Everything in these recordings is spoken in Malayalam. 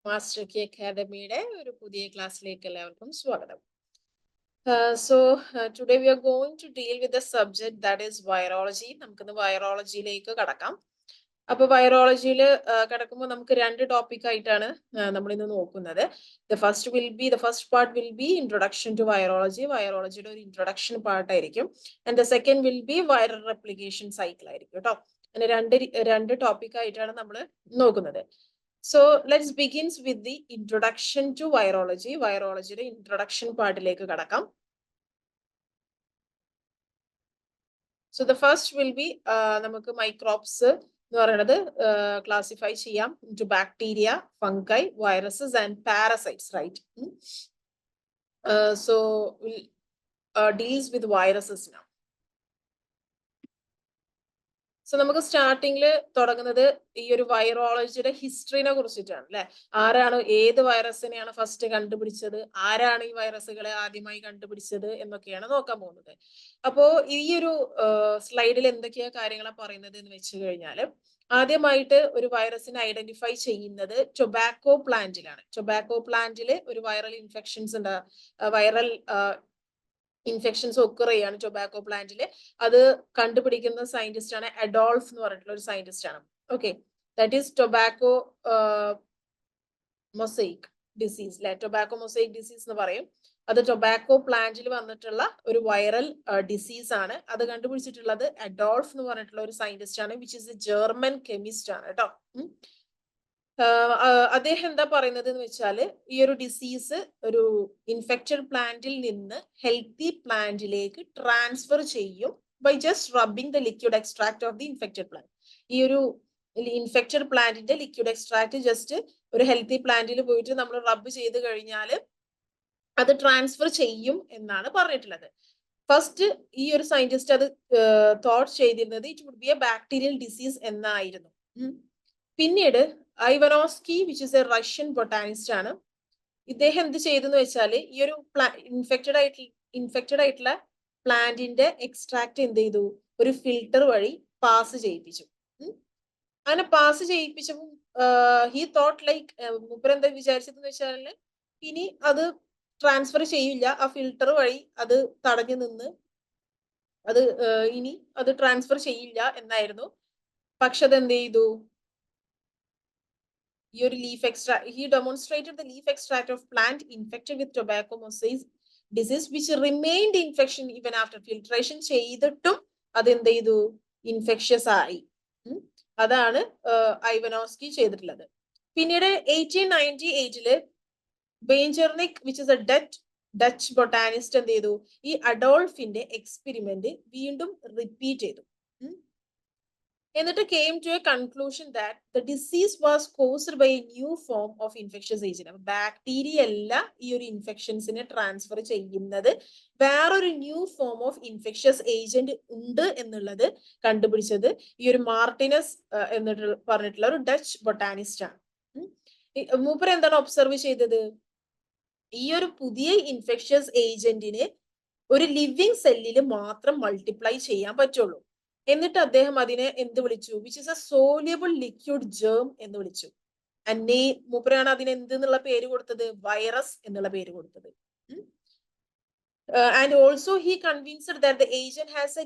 മാസ്റ്റർ കി അക്കാദമിയുടെ ഒരു പുതിയ ക്ലാസ്സിലേക്ക് എല്ലാവർക്കും സ്വാഗതം. Today we are going to deal with the subject that is virology. നമുക്കിന്ന് വൈറോളജിയിലേക്ക് കടക്കാം. അപ്പൊ വൈറോളജിയിൽ കിടക്കുമ്പോൾ നമുക്ക് രണ്ട് ടോപ്പിക് ആയിട്ടാണ് നമ്മൾ ഇന്ന് നോക്കുന്നത്. The first part will be introduction to virology. വൈറോളജിയുടെ ഒരു ഇൻട്രൊഡക്ഷൻ പാർട്ട് ആയിരിക്കും. And the second will be viral replication cycle ആയിരിക്കും കേട്ടോ. അങ്ങനെ രണ്ട് ടോപ്പിക് ആയിട്ടാണ് നമ്മൾ നോക്കുന്നത്. So let's begin with the introduction to virology. വൈറോളജിയുടെ ഇൻട്രൊഡക്ഷൻ പാർട്ടിലേക്ക് കടക്കാം. So the first will be നമുക്ക് മൈക്രോബ്സ് എന്ന് പറയുന്നത് ക്ലാസിഫൈ ചെയ്യാം into bacteria, fungi, viruses and parasites, right? So we'll deals with viruses now. So നമുക്ക് സ്റ്റാർട്ടിങ്ങിൽ തുടങ്ങുന്നത് ഈ ഒരു വൈറോളജിയുടെ ഹിസ്റ്ററിനെ കുറിച്ചിട്ടാണ് അല്ലെ. ആരാണ് ഏത് വൈറസിനെയാണ് ഫസ്റ്റ് കണ്ടുപിടിച്ചത്, ആരാണ് ഈ വൈറസുകളെ ആദ്യമായി കണ്ടുപിടിച്ചത് എന്നൊക്കെയാണ് നോക്കാൻ പോകുന്നത്. അപ്പോ ഈ ഒരു സ്ലൈഡിൽ എന്തൊക്കെയാ കാര്യങ്ങളാണ് പറയുന്നത് എന്ന് വെച്ച് കഴിഞ്ഞാൽ, ആദ്യമായിട്ട് ഒരു വൈറസിനെ ഐഡന്റിഫൈ ചെയ്യുന്നത് ടൊബാക്കോ പ്ലാന്റിലാണ്. ടൊബാക്കോ പ്ലാന്റിൽ ഒരു വൈറൽ ഇൻഫെക്ഷൻസ് ഒക്കർ ചെയ്യാണ് ടൊബാക്കോ പ്ലാന്റിൽ. അത് കണ്ടുപിടിക്കുന്ന സയന്റിസ്റ്റ് ആണ് അഡോൾഫ് എന്ന് പറഞ്ഞിട്ടുള്ള ഒരു സയന്റിസ്റ്റ് ആണ്. Okay, that is tobacco mosaic disease അല്ലെ. ടൊബാക്കോ മൊസൈക്ക് ഡിസീസ് എന്ന് പറയും. അത് ടൊബാക്കോ പ്ലാന്റിൽ വന്നിട്ടുള്ള ഒരു വൈറൽ ഡിസീസ് ആണ്. അത് കണ്ടുപിടിച്ചിട്ടുള്ളത് അഡോൾഫ് എന്ന് പറഞ്ഞിട്ടുള്ള ഒരു സയന്റിസ്റ്റ് ആണ്, which is A German chemist ആണ് കേട്ടോ. അദ്ദേഹം എന്താ പറയുന്നത് എന്ന് വെച്ചാല്, ഈ ഒരു ഡിസീസ് ഒരു ഇൻഫെക്റ്റഡ് പ്ലാന്റിൽ നിന്ന് ഹെൽത്തി പ്ലാന്റിലേക്ക് ട്രാൻസ്ഫർ ചെയ്യും by just rubbing the liquid extract of the infected plant. ഈ ഒരു ഇൻഫെക്റ്റഡ് പ്ലാന്റിന്റെ ലിക്വിഡ് എക്സ്ട്രാക്ട് ജസ്റ്റ് ഒരു ഹെൽത്തി പ്ലാന്റിൽ പോയിട്ട് നമ്മൾ റബ്ബ് ചെയ്ത് കഴിഞ്ഞാൽ അത് ട്രാൻസ്ഫർ ചെയ്യും എന്നാണ് പറഞ്ഞിട്ടുള്ളത്. ഫസ്റ്റ് ഈ ഒരു സയന്റിസ്റ്റ് അത് തോട്ട് ചെയ്തിരുന്നത് it would be a bacterial disease എന്നായിരുന്നു. പിന്നീട് Ivanovsky, which is a Russian botanist ആണ്, ഇദ്ദേഹം എന്ത് ചെയ്തെന്ന് വെച്ചാൽ ഈ ഒരു ഇൻഫെക്റ്റഡ് ആയിട്ടുള്ള പ്ലാന്റിന്റെ എക്സ്ട്രാക്ട് എന്ത് ചെയ്തു, ഒരു ഫിൽട്ടർ വഴി പാസ് ചെയ്യിപ്പിച്ചു. അങ്ങനെ പാസ് ചെയ്യിപ്പിച്ചപ്പോൾ ഹി തോട്ട് ലൈക്ക്, മൂപ്പർ എന്താ വിചാരിച്ചതെന്ന് വെച്ചാൽ ഇനി അത് ട്രാൻസ്ഫർ ചെയ്യില്ല, ആ ഫിൽട്ടർ വഴി അത് തടഞ്ഞു നിന്ന് അത് ഇനി അത് ട്രാൻസ്ഫർ ചെയ്യില്ല എന്നായിരുന്നു. പക്ഷെ അത് എന്ത് ചെയ്തു, ഈ ഒരു leaf extract, he demonstrated the leaf extract of plant infected with tobacco mosaic disease which remained infection even after filtration ചെയ്തിട്ടും അത് എന്ത് ചെയ്തു, ഇൻഫെക്ഷ്യസ് ആയി. അതാണ് ഐവനോസ്കി ചെയ്തിട്ടുള്ളത്. പിന്നീട് 1898 ബെഞ്ചെർനിക്, which is a Dutch botanist, എന്ത് ചെയ്തു, ഈ അഡോൾഫിന്റെ എക്സ്പെരിമെന്റ് വീണ്ടും റിപ്പീറ്റ് ചെയ്തു. എന്നിട്ട് came to a conclusion that the disease was caused by a new form of infectious agent. Bacteria അല്ല ഈ ഒരു ഇൻഫെക്ഷൻസിനെ ട്രാൻസ്ഫർ ചെയ്യുന്നത്, വേറൊരു new form of infectious agent ഉണ്ട് എന്നുള്ളത് കണ്ടുപിടിച്ചത് ഈ ഒരു മാർട്ടിനസ് എന്നിട്ട് പറഞ്ഞിട്ടുള്ള ഒരു ഡച്ച് ബൊട്ടാനിസ്റ്റ് ആണ്. മൂപ്പർ എന്താണ് ഒബ്സർവ് ചെയ്തത്, ഈ ഒരു പുതിയ ഇൻഫെക്ഷ്യസ് ഏജന്റിന് ഒരു ലിവിങ് സെല്ലിൽ മാത്രം മൾട്ടിപ്ലൈ ചെയ്യാൻ പറ്റുള്ളൂ. എന്നിട്ട് അദ്ദേഹം അതിനെ എന്ത് വിളിച്ചു, which is A soluble liquid germ എന്ന് വിളിച്ചു. മൂപ്പരാണ് അതിന് എന്ത് എന്നുള്ള പേര് കൊടുത്തത്, വൈറസ് എന്നുള്ള പേര് കൊടുത്തത്. And also he convinced that the agent has A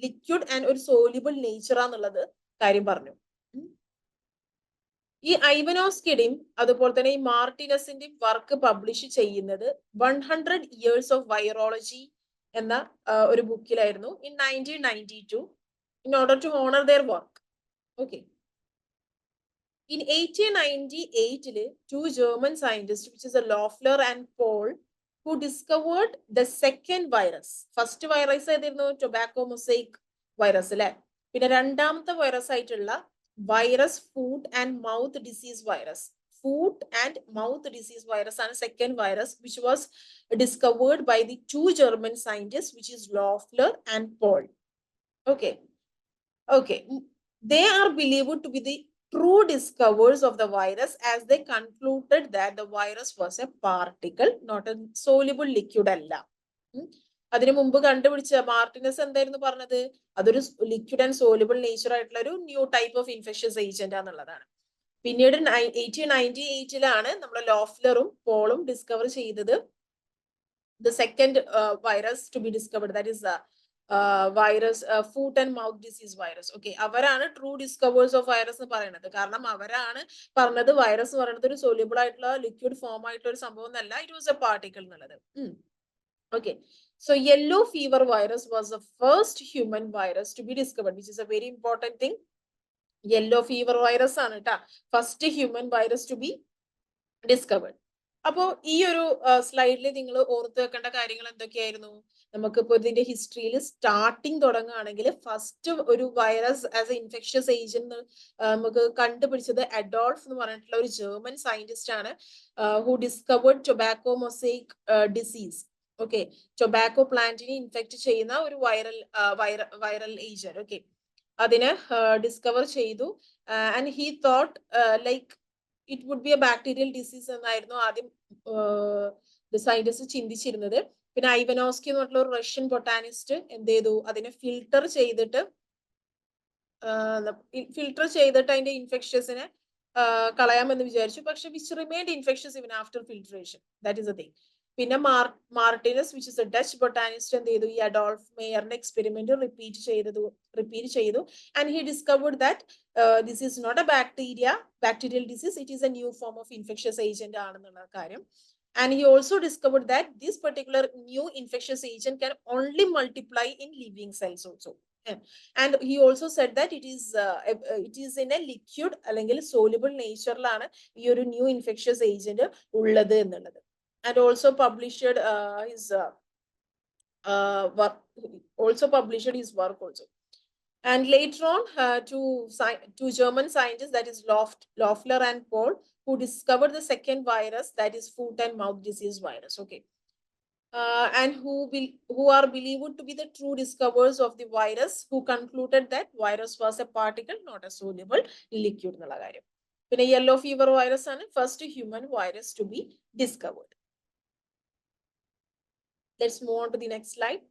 liquid and ഒരു സോല്യൂബിൾ നേച്ചർ എന്നുള്ളത് കാര്യം പറഞ്ഞു. ഈ ഐവനോസ്കിയുടെയും അതുപോലെ തന്നെ ഈ മാർട്ടിനസിന്റെയും വർക്ക് പബ്ലിഷ് ചെയ്യുന്നത് 100 years of virology എന്ന ഒരു ബുക്കിലായിരുന്നു in 1992 in order to honor their work. Okay. In 1898 two German scientists, which is a Loeffler and Paul, who discovered the second virus. First virus ആയിരുന്നു ടൊബാക്കോ മൊസൈക്ക് വൈറസ് അല്ലെ. പിന്നെ രണ്ടാമത്തെ വൈറസ് ആയിട്ടുള്ള virus food and mouth disease virus. Foot and mouth disease virus and second virus, which was discovered by the two German scientists, which is Loeffler and Paul. Okay. They are believed to be the true discoverers of the virus, as they concluded that the virus was a particle, not a soluble liquid അല്ല. അതിനു മുമ്പ് കണ്ടുപിടിച്ച മാർട്ടിനസ് എന്തായിരുന്നു പറഞ്ഞത്, അതൊരു ലിക്വിഡ് ആൻഡ് സോലുബിൾ നേച്ചർ ആയിട്ടുള്ള ഒരു new type of infectious agent ആണെന്നുള്ളതാണ്. പിന്നീട് 1898 നമ്മൾ ലോഫ്ലറും പോളും ഡിസ്കവർ ചെയ്തത് the second virus to be discovered, that is the virus foot and mouth disease virus. Okay, അവരാണ് ട്രൂ ഡിസ്കവേഴ്സ് ഓഫ് വൈറസ് എന്ന് പറയുന്നത്. കാരണം അവരാണ് പറഞ്ഞത് വൈറസ് എന്ന് പറയുന്നത് ഒരു സോല്യൂബിൾ ആയിട്ടുള്ള ലിക്വിഡ് ഫോം ആയിട്ടുള്ള ഒരു സംഭവം എന്നല്ല, ഇറ്റ് വാസ് എ പാർട്ടിക്കിൾ എന്നുള്ളത്. Okay, so yellow fever virus was the first human virus to be discovered, which is a very important thing. Yellow fever virus ആണ് ട്ടാ first human virus to be discovered. അപ്പോ ഈ ഒരു സ്ലൈഡിൽ നിങ്ങൾ ഓർത്ത് വെക്കേണ്ട കാര്യങ്ങൾ എന്തൊക്കെയായിരുന്നു? നമുക്കിപ്പോ ഇതിന്റെ ഹിസ്റ്ററിയിൽ സ്റ്റാർട്ടിങ് തുടങ്ങുകയാണെങ്കിൽ ഫസ്റ്റ് ഒരു virus as a infectious agent നമുക്ക് കണ്ടുപിടിച്ചത് അഡോൾഫ് എന്ന് പറഞ്ഞിട്ടുള്ള ഒരു ജർമ്മൻ സയന്റിസ്റ്റ് ആണ്, who discovered tobacco mosaic disease. Okay, tobacco പ്ലാന്റിനെ ഇൻഫെക്ട് ചെയ്യുന്ന ഒരു വൈറൽ ഏജന്റ്. ഓക്കെ, അതിനെ ഡിസ്കവർ ചെയ്തു. And he thought like it would be a bacterial disease എന്നായിരുന്നു ആദ്യം സയന്റിസ്റ്റ് ചിന്തിച്ചിരുന്നത്. പിന്നെ ഐവനോസ്കി എന്ന് പറഞ്ഞിട്ടുള്ള ഒരു റഷ്യൻ ബൊട്ടാനിസ്റ്റ് എന്ത് ചെയ്തു, അതിനെ ഫിൽട്ടർ ചെയ്തിട്ട് അതിന്റെ ഇൻഫെക്ഷൻസിനെ കളയാമെന്ന് വിചാരിച്ചു. പക്ഷെ which remained infections even after filtration. That is a thing. പിന്നെ Martinus which is a Dutch botanist എന്ത് ചെയ്തു, ഈ അഡോൾഫ് മേയറിന്റെ എക്സ്പെരിമെന്റ് റിപ്പീറ്റ് ചെയ്തു. And he discovered that this is not a bacterial disease, it is a new form of infectious agent ആണെന്നുള്ള കാര്യം. And he also discovered that this particular new infectious agent can only multiply in living cells also. And he also said that it is in a liquid അല്ലെങ്കിൽ soluble nature-ലാണ് ഈ ഒരു ന്യൂ ഇൻഫെക്ഷ്യസ് ഏജന്റ് ഉള്ളത് എന്നുള്ളത്. And also published his work also. And later on, two German scientists, that is Loeffler and Paul, who discovered the second virus, that is foot and mouth disease virus. Okay, and who are believed to be the true discoverers of the virus, who concluded that virus was a particle, not a soluble liquid. Then yellow fever virus ആണ് first human virus to be discovered. Let's move on to the next slide.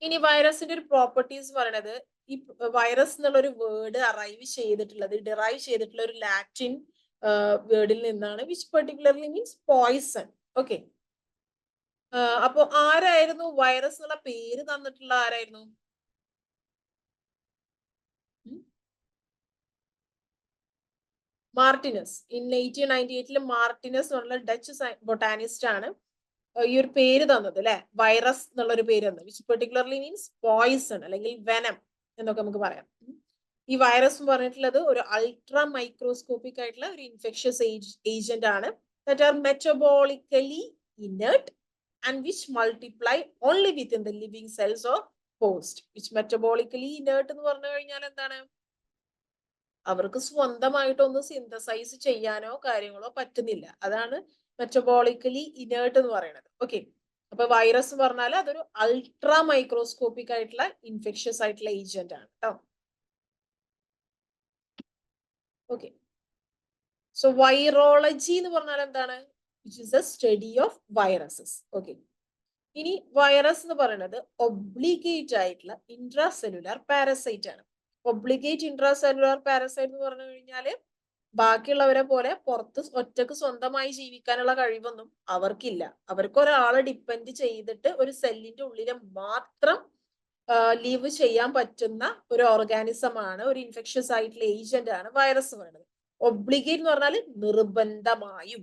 ഇനി വൈറസിന്റെ ഒരു പ്രോപ്പർട്ടീസ് പറയുന്നത്, ഈ വൈറസ് എന്നുള്ള ഒരു വേർഡ് ഡിറൈവ് ചെയ്തിട്ടുള്ള ഒരു ലാറ്റിൻ വേർഡിൽ നിന്നാണ്, which particularly means poison. Okay, അപ്പൊ ആരായിരുന്നു വൈറസ് എന്നുള്ള പേര് തന്നിട്ടുള്ള ആരായിരുന്നു? മാർട്ടിനസ്. ഇൻ 1898 മാർട്ടിനസ് എന്നുള്ള ഡച്ച് ബൊട്ടാനിസ്റ്റ് ആണ് ഈ ഒരു പേര് തന്നത് അല്ലെ, വൈറസ് എന്നുള്ള ഒരു പേര് തന്നത്, വിച്ച് പെർട്ടിക്കുലർലി മീൻസ് പോയിസൺ അല്ലെങ്കിൽ വെനം എന്നൊക്കെ നമുക്ക് പറയാം. ഈ വൈറസ് എന്ന് പറഞ്ഞിട്ടുള്ളത് ഒരു അൾട്രാ മൈക്രോസ്കോപ്പിക് ആയിട്ടുള്ള ഒരു ഇൻഫെക്ഷ്യസ് ഏജന്റ് ആണ്, that are metabolically inert and which multiply only within the living cells of host. Which metabolically inert എന്ന് പറഞ്ഞു കഴിഞ്ഞാൽ എന്താണ്, അവർക്ക് സ്വന്തമായിട്ടൊന്നും സിന്തസൈസ് ചെയ്യാനോ കാര്യങ്ങളോ പറ്റുന്നില്ല. അതാണ് മെറ്റബോളിക്കലി ഇനേർട്ട് എന്ന് പറയുന്നത്. ഓക്കെ, അപ്പൊ വൈറസ് എന്ന് പറഞ്ഞാൽ അതൊരു അൾട്രാ മൈക്രോസ്കോപ്പിക് ആയിട്ടുള്ള ഇൻഫെക്ഷ്യസ് ആയിട്ടുള്ള ഏജന്റ് ആണ് കേട്ടോ. ഓക്കെ, സോ വൈറോളജി എന്ന് പറഞ്ഞാൽ എന്താണ്, which is A study of viruses. Okay, ഇനി വൈറസ് എന്ന് പറയുന്നത് ഒബ്ലിഗേറ്റ് ആയിട്ടുള്ള ഇൻട്രാ സെല്ലുലാർ പാരസൈറ്റ് ആണ്. ഒബ്ലിഗേറ്റ് ഇൻട്രാ സെല്ലുലാർ പാരസൈറ്റ് എന്ന് പറഞ്ഞു കഴിഞ്ഞാല് ബാക്കിയുള്ളവരെ പോലെ പുറത്ത് ഒറ്റക്ക് സ്വന്തമായി ജീവിക്കാനുള്ള കഴിവൊന്നും അവർക്കില്ല. അവർക്ക് ഒരാളെ ഡിപ്പെൻഡ് ചെയ്തിട്ട് ഒരു സെല്ലിന്റെ ഉള്ളിൽ മാത്രം ലീവ് ചെയ്യാൻ പറ്റുന്ന ഒരു ഓർഗാനിസം ആണ്, ഒരു ഇൻഫെക്ഷ്യസ് ആയിട്ടുള്ള ഏജന്റ് ആണ് വൈറസ് എന്ന് പറയുന്നത്. ഒബ്ലിഗേറ്റ് എന്ന് പറഞ്ഞാൽ നിർബന്ധമായും,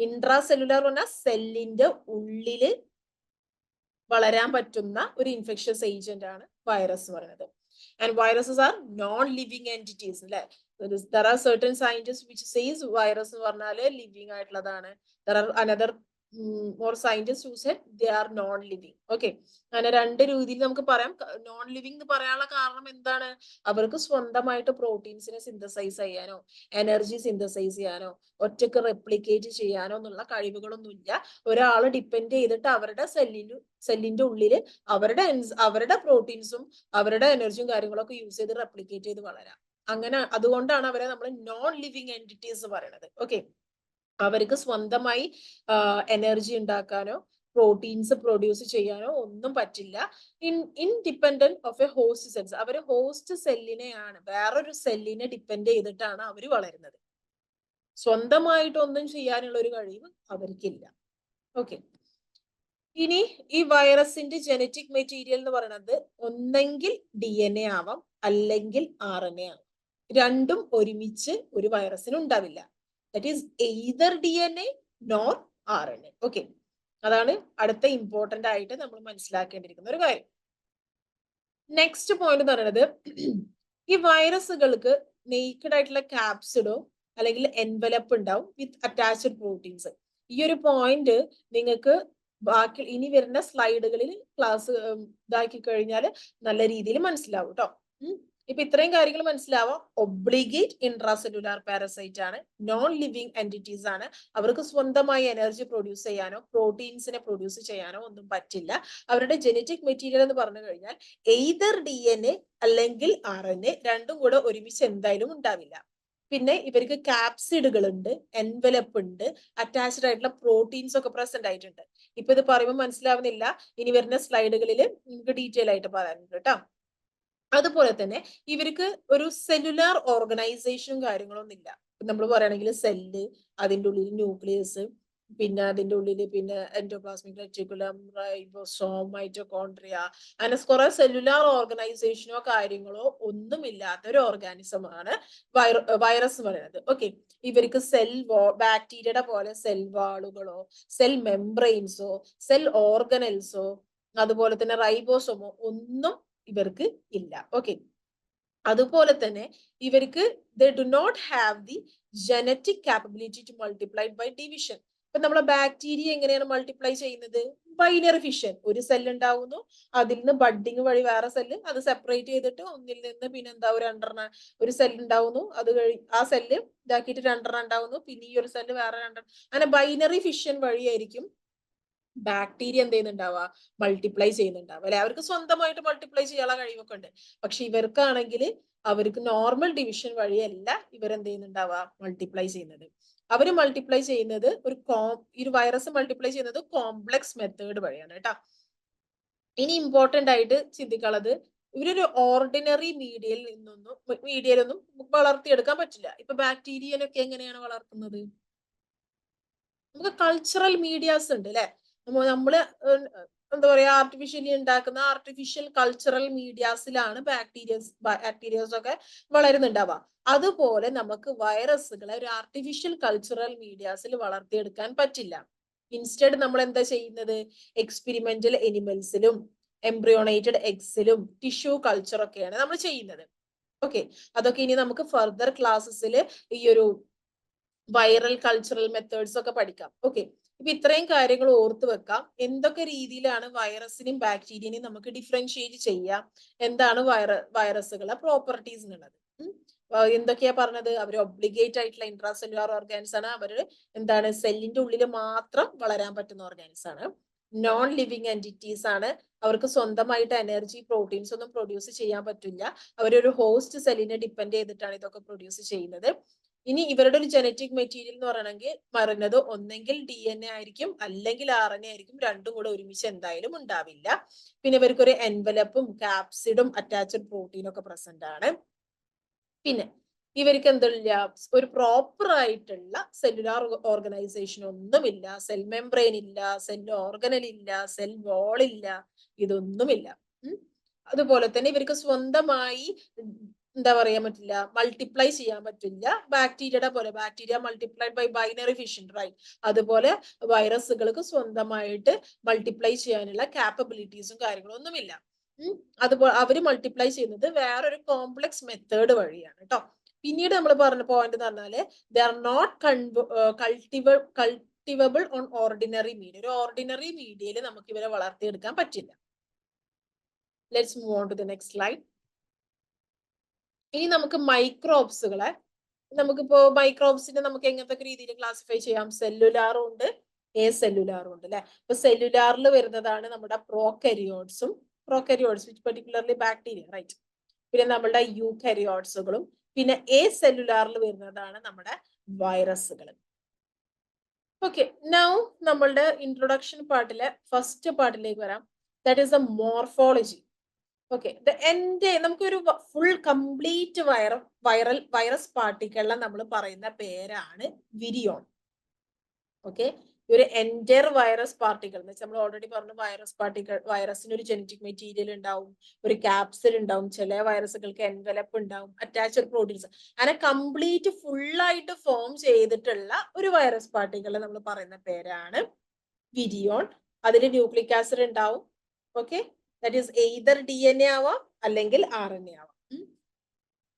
ഇൻട്രാ സെല്ലുലാർ പറഞ്ഞാൽ സെല്ലിന്റെ ഉള്ളില് വളരാൻ പറ്റുന്ന ഒരു ഇൻഫെക്ഷ്യസ് ഏജന്റ് ആണ് വൈറസ് എന്ന് പറയുന്നത്. And viruses are non-living entities. There are certain scientists which says virus എന്ന് പറഞ്ഞാല് ലിവിങ് ആയിട്ടുള്ളതാണ്. There are another more scientists who said they are non-living. Okay, അങ്ങനെ രണ്ട് രീതിയിൽ നമുക്ക് പറയാം. നോൺ ലിവിങ് എന്ന് പറയാനുള്ള കാരണം എന്താണ്, അവർക്ക് സ്വന്തമായിട്ട് പ്രോട്ടീൻസിനെ സിന്തസൈസ് ചെയ്യാനോ എനർജി സിന്തസൈസ് ചെയ്യാനോ ഒറ്റക്ക് റെപ്ലിക്കേറ്റ് ചെയ്യാനോ എന്നുള്ള കഴിവുകളൊന്നുമില്ല. ഒരാളെ ഡിപ്പെൻഡ് ചെയ്തിട്ട് അവരുടെ സെല്ലിന്റെ ഉള്ളില് അവരുടെ പ്രോട്ടീൻസും അവരുടെ എനർജിയും കാര്യങ്ങളൊക്കെ യൂസ് ചെയ്ത് റെപ്ലിക്കേറ്റ് ചെയ്ത് വളരാം. അങ്ങനെ അതുകൊണ്ടാണ് അവരെ നമ്മൾ നോൺ ലിവിങ് എൻറ്റിറ്റീസ് പറയുന്നത്. ഓക്കെ, അവർക്ക് സ്വന്തമായി എനർജി ഉണ്ടാക്കാനോ പ്രോട്ടീൻസ് പ്രൊഡ്യൂസ് ചെയ്യാനോ ഒന്നും പറ്റില്ല. Independent of A host cells. അവര് ഹോസ്റ്റ് സെല്ലിനെയാണ്, വേറൊരു സെല്ലിനെ ഡിപ്പെൻഡ് ചെയ്തിട്ടാണ് അവർ വളരുന്നത്. സ്വന്തമായിട്ടൊന്നും ചെയ്യാനുള്ള ഒരു കഴിവ് അവർക്കില്ല. ഓക്കെ. ഇനി ഈ വൈറസിന്റെ ജനറ്റിക് മെറ്റീരിയൽ എന്ന് പറയുന്നത് ഒന്നെങ്കിൽ DNA ആവാം, അല്ലെങ്കിൽ RNA ആവാം. രണ്ടും ഒരുമിച്ച് ഒരു വൈറസിന് ഉണ്ടാവില്ല. That is either DNA nor RNA. Okay, അതാണ് അടുത്ത ഇമ്പോർട്ടന്റ് ആയിട്ട് നമ്മൾ മനസ്സിലാക്കേണ്ടിയിരിക്കുന്ന ഒരു കാര്യം. നെക്സ്റ്റ് പോയിന്റ് എന്ന് പറയുന്നത്, ഈ വൈറസുകൾക്ക് നേക്കഡ് ആയിട്ടുള്ള ക്യാപ്സിഡോ അല്ലെങ്കിൽ എൻവലപ്പ് ഉണ്ടാവും വിത്ത് അറ്റാച്ച്ഡ് പ്രോട്ടീൻസ്. ഈ ഒരു പോയിന്റ് നിങ്ങൾക്ക് ബാക്കി ഇനി വരുന്ന സ്ലൈഡുകളിൽ ക്ലാസ് ഇതാക്കി കഴിഞ്ഞാൽ നല്ല രീതിയിൽ മനസ്സിലാവും കേട്ടോ. ഇപ്പൊ ഇത്രയും കാര്യങ്ങൾ മനസ്സിലാവാം. ഒബ്ലിഗേറ്റ് ഇൻട്രാസെല്ലുലാർ പാരസൈറ്റ് ആണ്, നോൺ ലിവിങ് എൻറ്റിറ്റീസ് ആണ്. അവർക്ക് സ്വന്തമായി എനർജി പ്രൊഡ്യൂസ് ചെയ്യാനോ പ്രോട്ടീൻസിനെ പ്രൊഡ്യൂസ് ചെയ്യാനോ ഒന്നും പറ്റില്ല. അവരുടെ ജനറ്റിക് മെറ്റീരിയൽ എന്ന് പറഞ്ഞു കഴിഞ്ഞാൽ എയ്തർ DNA അല്ലെങ്കിൽ RNA, രണ്ടും കൂടെ ഒരുമിച്ച് എന്തായാലും ഉണ്ടാവില്ല. പിന്നെ ഇവർക്ക് ക്യാപ്സിഡുകൾ ഉണ്ട്, എൻവലപ്പ് ഉണ്ട്, അറ്റാച്ച്ഡ് ആയിട്ടുള്ള പ്രോട്ടീൻസ് ഒക്കെ പ്രസന്റ് ആയിട്ടുണ്ട്. ഇപ്പൊ ഇത് പറയുമ്പോൾ മനസ്സിലാവുന്നില്ല, ഇനി വരുന്ന സ്ലൈഡുകളിൽ നമുക്ക് ഡീറ്റെയിൽ ആയിട്ട് പറയാനുണ്ട് കേട്ടോ. അതുപോലെ തന്നെ ഇവർക്ക് ഒരു സെല്ലുലാർ ഓർഗനൈസേഷനും കാര്യങ്ങളൊന്നും ഇല്ല. നമ്മൾ പറയുകയാണെങ്കിൽ സെല്ല്, അതിൻ്റെ ഉള്ളിൽ ന്യൂക്ലിയസ്, പിന്നെ അതിൻ്റെ ഉള്ളിൽ പിന്നെ എൻഡോപ്ലാസ്മിക് റെറ്റിക്കുലം, റൈബോസോം, മൈറ്റോകോൺട്രിയ, അങ്ങനെ കുറെ സെല്ലുലാർ ഓർഗനൈസേഷനോ കാര്യങ്ങളോ ഒന്നുമില്ലാത്ത ഒരു ഓർഗാനിസമാണ് വൈറസ് പറയുന്നത്. ഓക്കെ, ഇവർക്ക് ബാക്ടീരിയയുടെ പോലെ സെൽ വാളുകളോ സെൽ മെംബ്രെയിൻസോ സെൽ ഓർഗനൽസോ അതുപോലെ തന്നെ റൈബോസോമോ ഒന്നും ഇവർക്ക് ഇല്ല. ഓക്കെ, അതുപോലെ തന്നെ ഇവർക്ക് they do not have the genetic capability to multiply by division. ഇപ്പൊ നമ്മളെ ബാക്ടീരിയ എങ്ങനെയാണ് മൾട്ടിപ്ലൈ ചെയ്യുന്നത്? Binary fission. ഒരു സെൽ ഉണ്ടാവുന്നു, അതിൽ നിന്ന് ബഡ്ഡിങ് വഴി വേറെ സെല്ല്, അത് സെപ്പറേറ്റ് ചെയ്തിട്ട് ഒന്നിൽ നിന്ന് പിന്നെ എന്താ ഒരു സെൽ ഉണ്ടാവുന്നു, അത് ആ സെല്ല് ഇതാക്കിയിട്ട് രണ്ടെണ്ണം ഉണ്ടാവുന്നു, പിന്നെ ഈ ഒരു സെല്ല് വേറെ രണ്ടെണ്ണം, അങ്ങനെ ബൈനറി ഫിഷൻ വഴിയായിരിക്കും ബാക്ടീരിയ എന്ത് ചെയ്യുന്നുണ്ടാവുക? മൾട്ടിപ്ലൈ ചെയ്യുന്നുണ്ടാവുക അല്ലെ. അവർക്ക് സ്വന്തമായിട്ട് മൾട്ടിപ്ലൈ ചെയ്യാനുള്ള കഴിവൊക്കെ ഉണ്ട്. പക്ഷെ ഇവർക്കാണെങ്കിൽ അവർക്ക് നോർമൽ ഡിവിഷൻ വഴിയല്ല ഇവരെന്ത് ചെയ്യുന്നുണ്ടാവുക? മൾട്ടിപ്ലൈ ചെയ്യുന്നത്. അവര് മൾട്ടിപ്ലൈ ചെയ്യുന്നത് ഈ വൈറസ് മൾട്ടിപ്ലൈ ചെയ്യുന്നത് കോംപ്ലക്സ് മെത്തേഡ് വഴിയാണ് കേട്ടോ. ഇനി ഇമ്പോർട്ടന്റ് ആയിട്ട് ചിന്തിക്കാനുള്ളത്, ഇവരൊരു ഓർഡിനറി മീഡിയയിലൊന്നും വളർത്തിയെടുക്കാൻ പറ്റില്ല. ഇപ്പൊ ബാക്ടീരിയനൊക്കെ എങ്ങനെയാണ് വളർത്തുന്നത്? നമുക്ക് കൾച്ചറൽ മീഡിയാസ് ഉണ്ട് അല്ലെ. നമ്മള് എന്താ പറയാ, ആർട്ടിഫിഷ്യലി ഉണ്ടാക്കുന്ന ആർട്ടിഫിഷ്യൽ കൾച്ചറൽ മീഡിയാസിലാണ് ബാക്ടീരിയസ് ഒക്കെ വളരുന്നുണ്ടാവുക. അതുപോലെ നമുക്ക് വൈറസുകളെ ഒരു ആർട്ടിഫിഷ്യൽ കൾച്ചറൽ മീഡിയാസിൽ വളർത്തിയെടുക്കാൻ പറ്റില്ല. ഇൻസ്റ്റെഡ് നമ്മൾ എന്താ ചെയ്യുന്നത്? എക്സ്പെരിമെന്റൽ എനിമൽസിലും എംബ്രിയോണേറ്റഡ് എഗ്സിലും ടിഷ്യൂ കൾച്ചറൊക്കെയാണ് നമ്മൾ ചെയ്യുന്നത്. ഓക്കെ, അതൊക്കെ ഇനി നമുക്ക് ഫർദർ ക്ലാസ്സസിൽ ഈ ഒരു വൈറൽ കൾച്ചറൽ മെത്തേഡ്സ് ഒക്കെ പഠിക്കാം. ഓക്കെ, ഇപ്പൊ ഇത്രയും കാര്യങ്ങൾ ഓർത്ത് വെക്കാം. എന്തൊക്കെ രീതിയിലാണ് വൈറസിനെയും ബാക്ടീരിയനെയും നമുക്ക് ഡിഫറൻഷിയേറ്റ് ചെയ്യാം, എന്താണ് വൈറസുകളെ പ്രോപ്പർട്ടീസ് എന്നുള്ളത്. എന്തൊക്കെയാ പറഞ്ഞത്? അവർ ഒബ്ലിഗേറ്റ് ആയിട്ടുള്ള ഇൻട്രാസെല്ലുലാർ ഓർഗാൻസ് ആണ്. അവര് എന്താണ്? സെല്ലിന്റെ ഉള്ളിൽ മാത്രം വളരാൻ പറ്റുന്ന ഓർഗാൻസ് ആണ്. നോൺ ലിവിങ് എൻറ്റിറ്റീസ് ആണ്. അവർക്ക് സ്വന്തമായിട്ട് എനർജി പ്രോട്ടീൻസ് ഒന്നും പ്രൊഡ്യൂസ് ചെയ്യാൻ പറ്റില്ല. അവരൊരു ഹോസ്റ്റ് സെല്ലിനെ ഡിപ്പെൻഡ് ചെയ്തിട്ടാണ് ഇതൊക്കെ പ്രൊഡ്യൂസ് ചെയ്യുന്നത്. ഇനി ഇവരുടെ ഒരു ജനറ്റിക് മെറ്റീരിയൽ എന്ന് പറയുന്നത് ഒന്നെങ്കിൽ DNA ആയിരിക്കും, അല്ലെങ്കിൽ RNA ആയിരിക്കും. രണ്ടും കൂടെ ഒരുമിച്ച് എന്തായാലും ഉണ്ടാവില്ല. പിന്നെ ഇവർക്കൊരു എൻവലപ്പും ക്യാപ്സിഡും അറ്റാച്ച്ഡ് പ്രോട്ടീനും ഒക്കെ പ്രസന്റ് ആണ്. പിന്നെ ഇവർക്ക് എന്തില്ല? ഒരു പ്രോപ്പർ ആയിട്ടുള്ള സെല്ലുലാർ ഓർഗനൈസേഷൻ ഒന്നുമില്ല. സെൽ മെംബ്രെയിൻ ഇല്ല, സെൽ ഓർഗനൽ ഇല്ല, സെൽ വാൾ ഇല്ല, ഇതൊന്നുമില്ല. അതുപോലെ തന്നെ ഇവർക്ക് സ്വന്തമായി എന്താ പറയാൻ പറ്റില്ല, മൾട്ടിപ്ലൈ ചെയ്യാൻ പറ്റില്ല. ബാക്ടീരിയയുടെ പോലെ, bacteria multiplied by binary fission, right? അതുപോലെ വൈറസുകൾക്ക് സ്വന്തമായിട്ട് മൾട്ടിപ്ലൈ ചെയ്യാനുള്ള കാപ്പബിലിറ്റീസും കാര്യങ്ങളും ഒന്നുമില്ല. അതുപോലെ അവര് മൾട്ടിപ്ലൈ ചെയ്യുന്നത് വേറൊരു കോംപ്ലക്സ് മെത്തേഡ് വഴിയാണ് കേട്ടോ. പിന്നീട് നമ്മൾ പറഞ്ഞ പോയിന്റ് എന്ന് പറഞ്ഞാല് they are not cultivable on ordinary media. ഒരു ഓർഡിനറി മീഡിയയിൽ നമുക്ക് ഇവരെ വളർത്തിയെടുക്കാൻ പറ്റില്ല. Let's move on to the next slide. ഇനി നമുക്ക് മൈക്രോബ്സുകളെ, നമുക്കിപ്പോ മൈക്രോബ്സിനെ നമുക്ക് എങ്ങനത്തെ രീതിയിൽ ക്ലാസിഫൈ ചെയ്യാം? സെല്ലുലാറും ഉണ്ട്, എ സെല്ലുലാറും ഉണ്ട് അല്ലെ. ഇപ്പൊ സെല്ലുലാറിൽ വരുന്നതാണ് നമ്മുടെ പ്രോകരിയോട്സും, വിച്ച് പെർട്ടിക്കുലർലി ബാക്ടീരിയ, റൈറ്റ്? പിന്നെ നമ്മുടെ യൂകാരിയോട്സുകളും. പിന്നെ എ സെല്ലുലാറിൽ വരുന്നതാണ് നമ്മുടെ വൈറസുകൾ. ഓക്കെ, നൗ നമ്മളുടെ ഇൻട്രൊഡക്ഷൻ പാർട്ടിലെ ഫസ്റ്റ് പാർട്ടിലേക്ക് വരാം. That is the morphology. Okay, നമുക്കൊരു ഫുൾ കംപ്ലീറ്റ് വൈറസ് പാർട്ടിക്കിളിനെ നമ്മൾ പറയുന്ന പേരാണ് വിരിയോൺ. ഓക്കെ, ഒരു എൻറ്റയർ വൈറസ് പാർട്ടിക്കിൾ എന്ന് വെച്ചാൽ നമ്മൾ ഓൾറെഡി പറഞ്ഞു വൈറസ് പാർട്ടിക്കിൾ, വൈറസിന് ഒരു ജനറ്റിക് മെറ്റീരിയൽ ഉണ്ടാവും, ഒരു ക്യാപ്സിഡ് ഉണ്ടാവും, ചില വൈറസുകൾക്ക് എൻവലപ്പ് ഉണ്ടാവും, അറ്റാച്ച്ഡ് പ്രോട്ടീൻസ്, അങ്ങനെ കംപ്ലീറ്റ് ഫുള്ളായിട്ട് ഫോം ചെയ്തിട്ടുള്ള ഒരു വൈറസ് പാർട്ടിക്കിൾ നമ്മൾ പറയുന്ന പേരാണ് വിരിയോൺ. അതിൽ ന്യൂക്ലിക് ആസിഡ് ഉണ്ടാവും. Okay, that is either DNA ആവാം അല്ലെങ്കിൽ RNA ആവാം.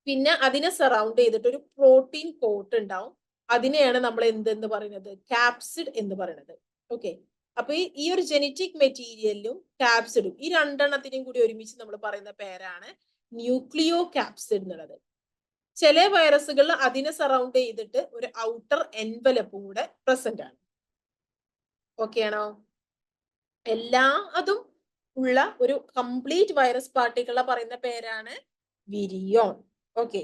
പിന്നെ അതിനെ സറൗണ്ട് ചെയ്തിട്ട് ഒരു പ്രോട്ടീൻ കോട്ട് ഉണ്ടാവും. അതിനെയാണ് നമ്മൾ എന്തെന്ന് പറയുന്നത്, ക്യാപ്സിഡ് എന്ന് പറയുന്നത്. ഓക്കെ, അപ്പൊ ഈ ഒരു ജനറ്റിക് മെറ്റീരിയലും ക്യാപ്സിഡും ഈ രണ്ടെണ്ണത്തിനെയും കൂടി ഒരുമിച്ച് നമ്മൾ പറയുന്ന പേരാണ് ന്യൂക്ലിയോ ക്യാപ്സിഡ് എന്നുള്ളത്. ചില വൈറസുകൾ അതിനെ സറൗണ്ട് ചെയ്തിട്ട് ഒരു ഔട്ടർ എൻവലപ്പും കൂടെ പ്രസന്റ് ആണ്. ഓക്കെ ആണോ? അതും ഉള്ള ഒരു കംപ്ലീറ്റ് വൈറസ് പാർട്ടിക്കിളെ പറയുന്ന പേരാണ് വിരിയോൺ. ഓക്കെ,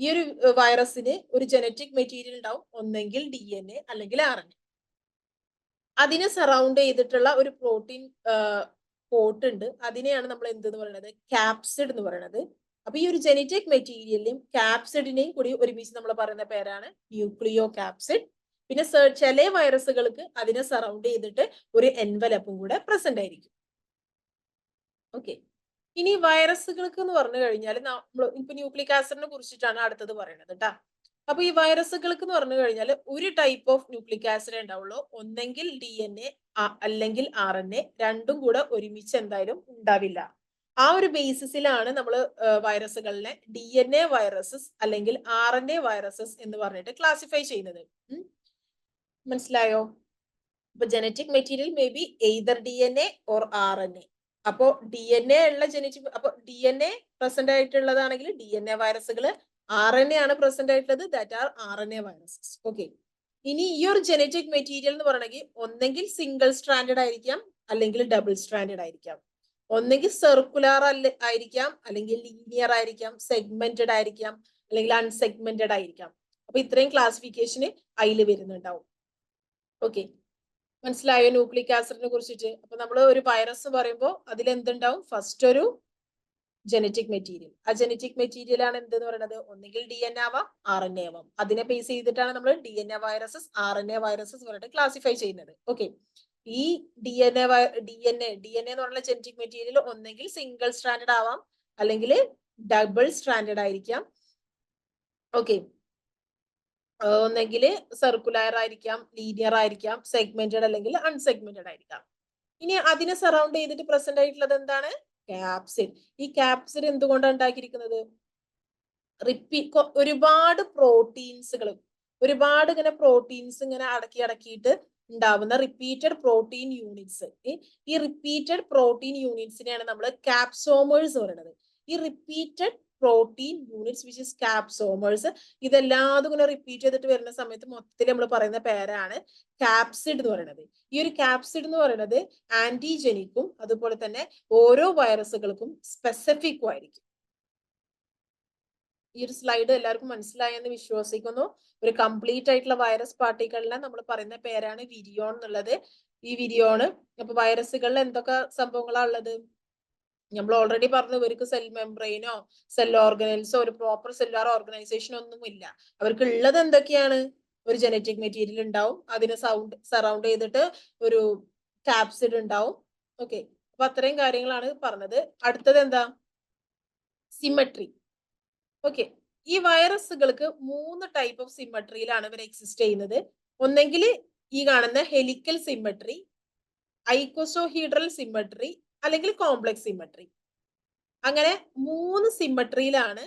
ഈ ഒരു വൈറസിന് ഒരു ജനറ്റിക് മെറ്റീരിയൽ ഉണ്ടാവും, ഒന്നെങ്കിൽ DNA അല്ലെങ്കിൽ RNA. അതിനെ സറൗണ്ട് ചെയ്തിട്ടുള്ള ഒരു പ്രോട്ടീൻ കോട്ട് ഉണ്ട്, അതിനെയാണ് നമ്മൾ എന്തെന്ന് പറയുന്നത്, ക്യാപ്സിഡ് എന്ന് പറയുന്നത്. അപ്പൊ ഈ ഒരു ജനറ്റിക് മെറ്റീരിയലിനെയും ക്യാപ്സിഡിനെയും കൂടി ഒരുമിച്ച് നമ്മൾ പറയുന്ന പേരാണ് ന്യൂക്ലിയോ ക്യാപ്സിഡ്. പിന്നെ ചില വൈറസുകൾക്ക് അതിനെ സറൗണ്ട് ചെയ്തിട്ട് ഒരു എൻവലപ്പും കൂടെ പ്രസന്റ് ആയിരിക്കും. ഓക്കെ, ഇനി വൈറസുകൾക്ക് എന്ന് പറഞ്ഞു കഴിഞ്ഞാൽ നമ്മൾ ഇപ്പൊ ന്യൂക്ലിക് ആസിഡിനെ കുറിച്ചിട്ടാണ് അടുത്തത് പറയുന്നത് കേട്ടാ. അപ്പൊ ഈ വൈറസുകൾക്ക് എന്ന് പറഞ്ഞു കഴിഞ്ഞാൽ ഒരു ടൈപ്പ് ഓഫ് ന്യൂക്ലിക് ആസിഡ് ഉണ്ടാവുള്ളൂ, ഒന്നെങ്കിൽ DNA അല്ലെങ്കിൽ RNA, രണ്ടും കൂടെ ഒരുമിച്ച് എന്തായാലും ഉണ്ടാവില്ല. ആ ഒരു ബേസിസിലാണ് നമ്മൾ വൈറസുകളിനെ DNA വൈറസസ് അല്ലെങ്കിൽ RNA വൈറസസ് എന്ന് പറഞ്ഞിട്ട് ക്ലാസിഫൈ ചെയ്യുന്നത്. മനസ്സിലായോ? അപ്പൊ genetic material may be either DNA or RNA. അപ്പോ DNA ഉള്ള ജനറ്റിക്, അപ്പൊ DNA പ്രസന്റ് ആയിട്ടുള്ളതാണെങ്കിൽ DNA വൈറസുകൾ, RNA ആണ് പ്രസന്റ് ആയിട്ടുള്ളത്, that are RNA viruses. Okay, ഇനി ഈ ഒരു ജനറ്റിക് മെറ്റീരിയൽ എന്ന് പറയണമെങ്കിൽ ഒന്നെങ്കിൽ സിംഗിൾ സ്ട്രാൻഡഡ് ആയിരിക്കാം അല്ലെങ്കിൽ ഡബിൾ സ്ട്രാൻഡഡ് ആയിരിക്കാം, ഒന്നെങ്കിൽ സർക്കുലർ ആയിരിക്കാം അല്ലെങ്കിൽ ലീനിയർ ആയിരിക്കാം, സെഗ്മെന്റഡ് ആയിരിക്കാം അല്ലെങ്കിൽ അൺസെഗ്മെന്റഡ് ആയിരിക്കാം. അപ്പൊ ഇത്രയും ക്ലാസിഫിക്കേഷന് അതിൽ വരുന്നുണ്ടാവും. ഓക്കെ, മനസ്സിലായോ ന്യൂക്ലിക് ആസിഡിനെ കുറിച്ചിട്ട്? അപ്പൊ നമ്മൾ ഒരു വൈറസ് പറയുമ്പോൾ അതിൽ എന്തുണ്ടാവും, ഫസ്റ്റ് ഒരു ജനറ്റിക് മെറ്റീരിയൽ. ആ ജനറ്റിക് മെറ്റീരിയൽ ആണ് എന്തെന്ന് പറയുന്നത്, ഒന്നുകിൽ DNA ആവാം RNA ആവാം. അതിനെ ബേസ് ചെയ്തിട്ടാണ് നമ്മൾ DNA വൈറസസ് RNA വൈറസസ് പറഞ്ഞിട്ട് ക്ലാസിഫൈ ചെയ്യുന്നത്. ഓക്കെ, ഈ DNA എന്ന് പറഞ്ഞ ജനറ്റിക് മെറ്റീരിയൽ ഒന്നെങ്കിൽ സിംഗിൾ സ്ട്രാൻഡഡ് ആവാം അല്ലെങ്കിൽ ഡബിൾ സ്ട്രാൻഡഡ് ആയിരിക്കാം. ഓക്കെ, ഒന്നെങ്കിൽ സർക്കുലർ ആയിരിക്കാം, ലീനിയർ ആയിരിക്കാം, സെഗ്മെന്റഡ് അല്ലെങ്കിൽ അൺസെഗ്മെന്റഡ് ആയിരിക്കാം. ഇനി അതിനെ സറൗണ്ട് ചെയ്തിട്ട് പ്രസന്റ് ആയിട്ടുള്ളത് എന്താണ്, ക്യാപ്സിഡ്. ഈ ക്യാപ്സിഡ് എന്തുകൊണ്ടാണ് ഉണ്ടാക്കിയിരിക്കുന്നത്, ഒരുപാട് ഇങ്ങനെ പ്രോട്ടീൻസ് ഇങ്ങനെ അടക്കിയിട്ട് ഉണ്ടാവുന്ന റിപ്പീറ്റഡ് പ്രോട്ടീൻ യൂണിറ്റ്സ്. ഈ റിപ്പീറ്റഡ് പ്രോട്ടീൻ യൂണിറ്റ്സിനെയാണ് നമ്മൾ ക്യാപ്സോമേഴ്സ് പറയുന്നത്. ഈ repeated protein units which is capsomeres, ഇതെല്ലാതും ഇങ്ങനെ റിപ്പീറ്റ് ചെയ്തിട്ട് വരുന്ന സമയത്ത് മൊത്തത്തിൽ നമ്മൾ പറയുന്ന പേരാണ് ക്യാപ്സിഡ് എന്ന് പറയുന്നത്. ഈ ഒരു ക്യാപ്സിഡ് എന്ന് പറയുന്നത് ആന്റിജനിക്കും അതുപോലെ തന്നെ ഓരോ വൈറസുകൾക്കും സ്പെസിഫിക്കും ആയിരിക്കും. ഈ ഒരു സ്ലൈഡ് എല്ലാവർക്കും മനസ്സിലായെന്ന് വിശ്വസിക്കുന്നു. ഒരു കംപ്ലീറ്റ് ആയിട്ടുള്ള വൈറസ് പാർട്ടിക്കിളിനെ നമ്മൾ പറയുന്ന പേരാണ് വിരിയോൺ എന്നുള്ളത്. ഈ വിരിയോണ് അപ്പൊ വൈറസുകളിൽ എന്തൊക്കെ സംഭവങ്ങളാണ് ഉള്ളത്, നമ്മൾ ഓൾറെഡി പറഞ്ഞു, ഇവർക്ക് സെൽ മെംബ്രെയിനോ സെൽ ഓർഗനൽസോ ഒരു പ്രോപ്പർ സെല്ലുലാർ ഓർഗനൈസേഷൻ ഒന്നും ഇല്ല. അവർക്ക് ഉള്ളത് എന്തൊക്കെയാണ്, ഒരു ജനറ്റിക് മെറ്റീരിയൽ ഉണ്ടാവും, അതിനെ സറൗണ്ട് ചെയ്തിട്ട് ഒരു ക്യാപ്സിഡ് ഉണ്ടാവും. ഓക്കെ, അപ്പൊ അത്രയും കാര്യങ്ങളാണ് പറഞ്ഞത്. അടുത്തത് എന്താ, സിമെട്രി. ഓക്കെ, ഈ വൈറസുകൾക്ക് 3 ടൈപ്പ് ഓഫ് സിമെട്രിയിലാണ് ഇവർ എക്സിസ്റ്റ് ചെയ്യുന്നത്. ഒന്നെങ്കിൽ ഈ കാണുന്ന ഹെലിക്കൽ സിമെട്രി, ഐക്കോസോഹീഡ്രൽ സിമെട്രി അല്ലെങ്കിൽ കോംപ്ലക്സ് സിമെട്രി. അങ്ങനെ 3 സിമെട്രിയിലാണ്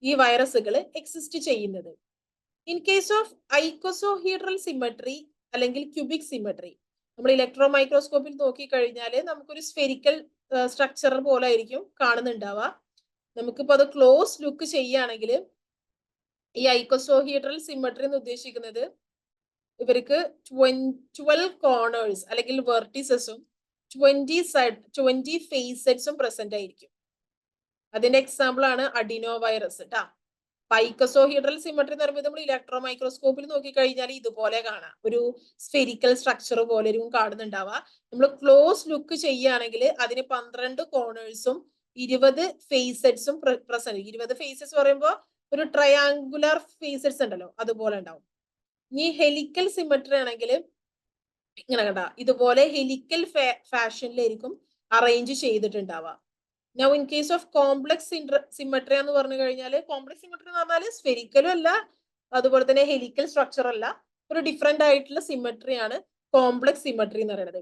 ഈ വൈറസുകൾ എക്സിസ്റ്റ് ചെയ്യുന്നത്. ഇൻ കേസ് ഓഫ് ഐക്കോസോഹീഡ്രൽ സിമെട്രി അല്ലെങ്കിൽ ക്യൂബിക് സിമെട്രി, നമ്മൾ ഇലക്ട്രോ മൈക്രോസ്കോപ്പിൽ നോക്കിക്കഴിഞ്ഞാൽ നമുക്കൊരു സ്ഫെരിക്കൽ സ്ട്രക്ചർ പോലെ ആയിരിക്കും കാണുന്നുണ്ടാവുക. നമുക്കിപ്പോ അത് ക്ലോസ് ലുക്ക് ചെയ്യുകയാണെങ്കിൽ ഈ ഐക്കോസോഹീഡ്രൽ സിമെട്രി എന്ന് ഉദ്ദേശിക്കുന്നത് ഇവർക്ക് 12 കോർണേഴ്സ് അല്ലെങ്കിൽ വെർട്ടിസസും 20 ഫേസസും പ്രസന്റ് ആയിരിക്കും. അതിന്റെ എക്സാമ്പിൾ ആണ് അഡിനോ വൈറസ് ട്ടാ. ഐക്കസോഹീഡ്രൽ സിമെട്രി എന്ന് പറയുമ്പോൾ നമ്മൾ ഇലക്ട്രോ മൈക്രോസ്കോപ്പിൽ നോക്കിക്കഴിഞ്ഞാൽ ഇതുപോലെ കാണാം, ഒരു സ്ഫെരിക്കൽ സ്ട്രക്ചർ പോലെ ഒരു കാണുന്നുണ്ടാവുക. നമ്മൾ ക്ലോസ് ലുക്ക് ചെയ്യുകയാണെങ്കിൽ അതിന് 12 കോർണേഴ്സും 20 ഫേസറ്റ്സും പ്രസന്റ്. 20 ഫേസസ് പറയുമ്പോൾ ഒരു ട്രയാങ്കുലർ ഫേസറ്റ്സ് ഉണ്ടല്ലോ, അതുപോലെ ഉണ്ടാവും. ഇനി ഹെലിക്കൽ സിമെട്രി ആണെങ്കിൽ ഇങ്ങനെ കണ്ട ഇതുപോലെ ഹെലിക്കൽ ഫാഷനിലായിരിക്കും അറേഞ്ച് ചെയ്തിട്ടുണ്ടാവുക. Now in case of complex symmetry എന്ന് പറഞ്ഞു കഴിഞ്ഞാൽ, കോംപ്ലക്സ് സിമെട്രി എന്ന് പറഞ്ഞാൽ സ്ഫെരിക്കലും അല്ല അതുപോലെ തന്നെ ഹെലിക്കൽ സ്ട്രക്ചർ അല്ല, ഒരു ഡിഫറെന്റ് ആയിട്ടുള്ള സിമെട്രി ആണ് കോംപ്ലക്സ് സിമെട്രി എന്ന് പറയുന്നത്.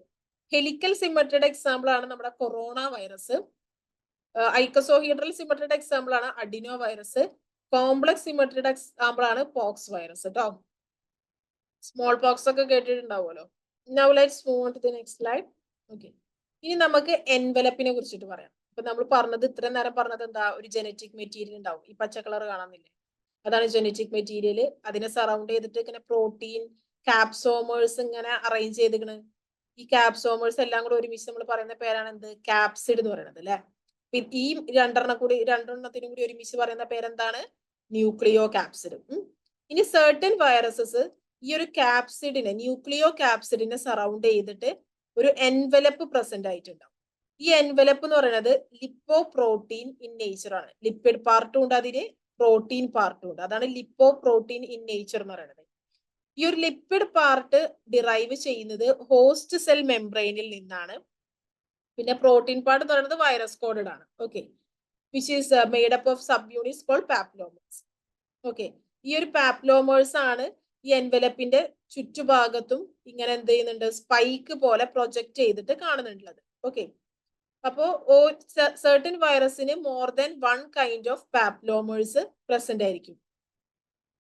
ഹെലിക്കൽ സിമെട്രിയുടെ എക്സാമ്പിൾ ആണ് നമ്മുടെ കൊറോണ വൈറസ്. ഐക്കസോഹീഡ്രൽ സിമെട്രിയുടെ എക്സാമ്പിൾ ആണ് അഡിനോ വൈറസ്. കോംപ്ലക്സ് സിമെട്രിയുടെ എക്സാമ്പിൾ ആണ് പോക്സ് വൈറസ് കേട്ടോ. സ്മോൾ പോക്സ് ഒക്കെ കേട്ടിട്ടുണ്ടാവുമല്ലോ. Now let's move on to the next slide. Okay. ഇനി നമുക്ക് എൻവലപ്പിനെ കുറിച്ചിട്ട് പറയാം. ഇപ്പൊ നമ്മൾ പറഞ്ഞത് ഇത്ര നേരം പറഞ്ഞത് എന്താ, ഒരു ജനറ്റിക് മെറ്റീരിയൽ ഉണ്ടാവും, ഈ പച്ച കളർ കാണാനില്ലേ, അതാണ് ജനറ്റിക് മെറ്റീരിയൽ. അതിനെ സറൗണ്ട് ചെയ്തിട്ട് ഇങ്ങനെ പ്രോട്ടീൻ കാപ്സോമേഴ്സ് ഇങ്ങനെ അറേഞ്ച് ചെയ്തിരിക്കണ്. ഈ കാപ്സോമേഴ്സ് എല്ലാം കൂടെ ഒരുമിച്ച് നമ്മൾ പറയുന്ന പേരാണ് എന്ത്, കാപ്സിഡ് എന്ന് പറയുന്നത് അല്ലെ. ഈ രണ്ടെണ്ണത്തിനും കൂടി ഒരുമിച്ച് പറയുന്ന പേരെന്താണ്, ന്യൂക്ലിയോ കാപ്സിഡ്. ഇനി സർട്ടൻ വൈറസസ് ഈ ഒരു കാപ്സിഡിനെ, ന്യൂക്ലിയോ കാപ്സിഡിനെ സറൗണ്ട് ചെയ്തിട്ട് ഒരു എൻവലപ്പ് പ്രസന്റ് ആയിട്ടുണ്ടാവും. ഈ എൻവലപ്പ് എന്ന് പറയുന്നത് ലിപ്പോ പ്രോട്ടീൻ ഇൻ നേച്ചർ ആണ്. ലിപ്പിഡ് പാർട്ടും ഉണ്ട്, അതിന് പ്രോട്ടീൻ പാർട്ടും ഉണ്ട്. അതാണ് ലിപ്പോ പ്രോട്ടീൻ ഇൻ നേച്ചർ എന്ന് പറയുന്നത്. ഈ ഒരു ലിപ്പിഡ് പാർട്ട് ഡിറൈവ് ചെയ്യുന്നത് ഹോസ്റ്റ് സെൽ മെംബ്രെയിനിൽ നിന്നാണ്. പിന്നെ പ്രോട്ടീൻ പാർട്ട് എന്ന് പറയുന്നത് വൈറസ് കോഡഡ് ആണ്. Okay, which is made up of sub units called peplomers. Okay, ഈ ഒരു പാപ്ലോമേഴ്സ് ആണ് ഈ എൻവലപ്പിന്റെ ചുറ്റുഭാഗത്തും ഇങ്ങനെ എന്ത് ചെയ്യുന്നുണ്ട്, സ്പൈക്ക് പോലെ പ്രൊജക്ട് ചെയ്തിട്ട് കാണുന്നുള്ളത്. ഓക്കെ, അപ്പോ സർട്ടൻ വൈറസിന് more than 1 kind of peplomers present ആയിരിക്കും.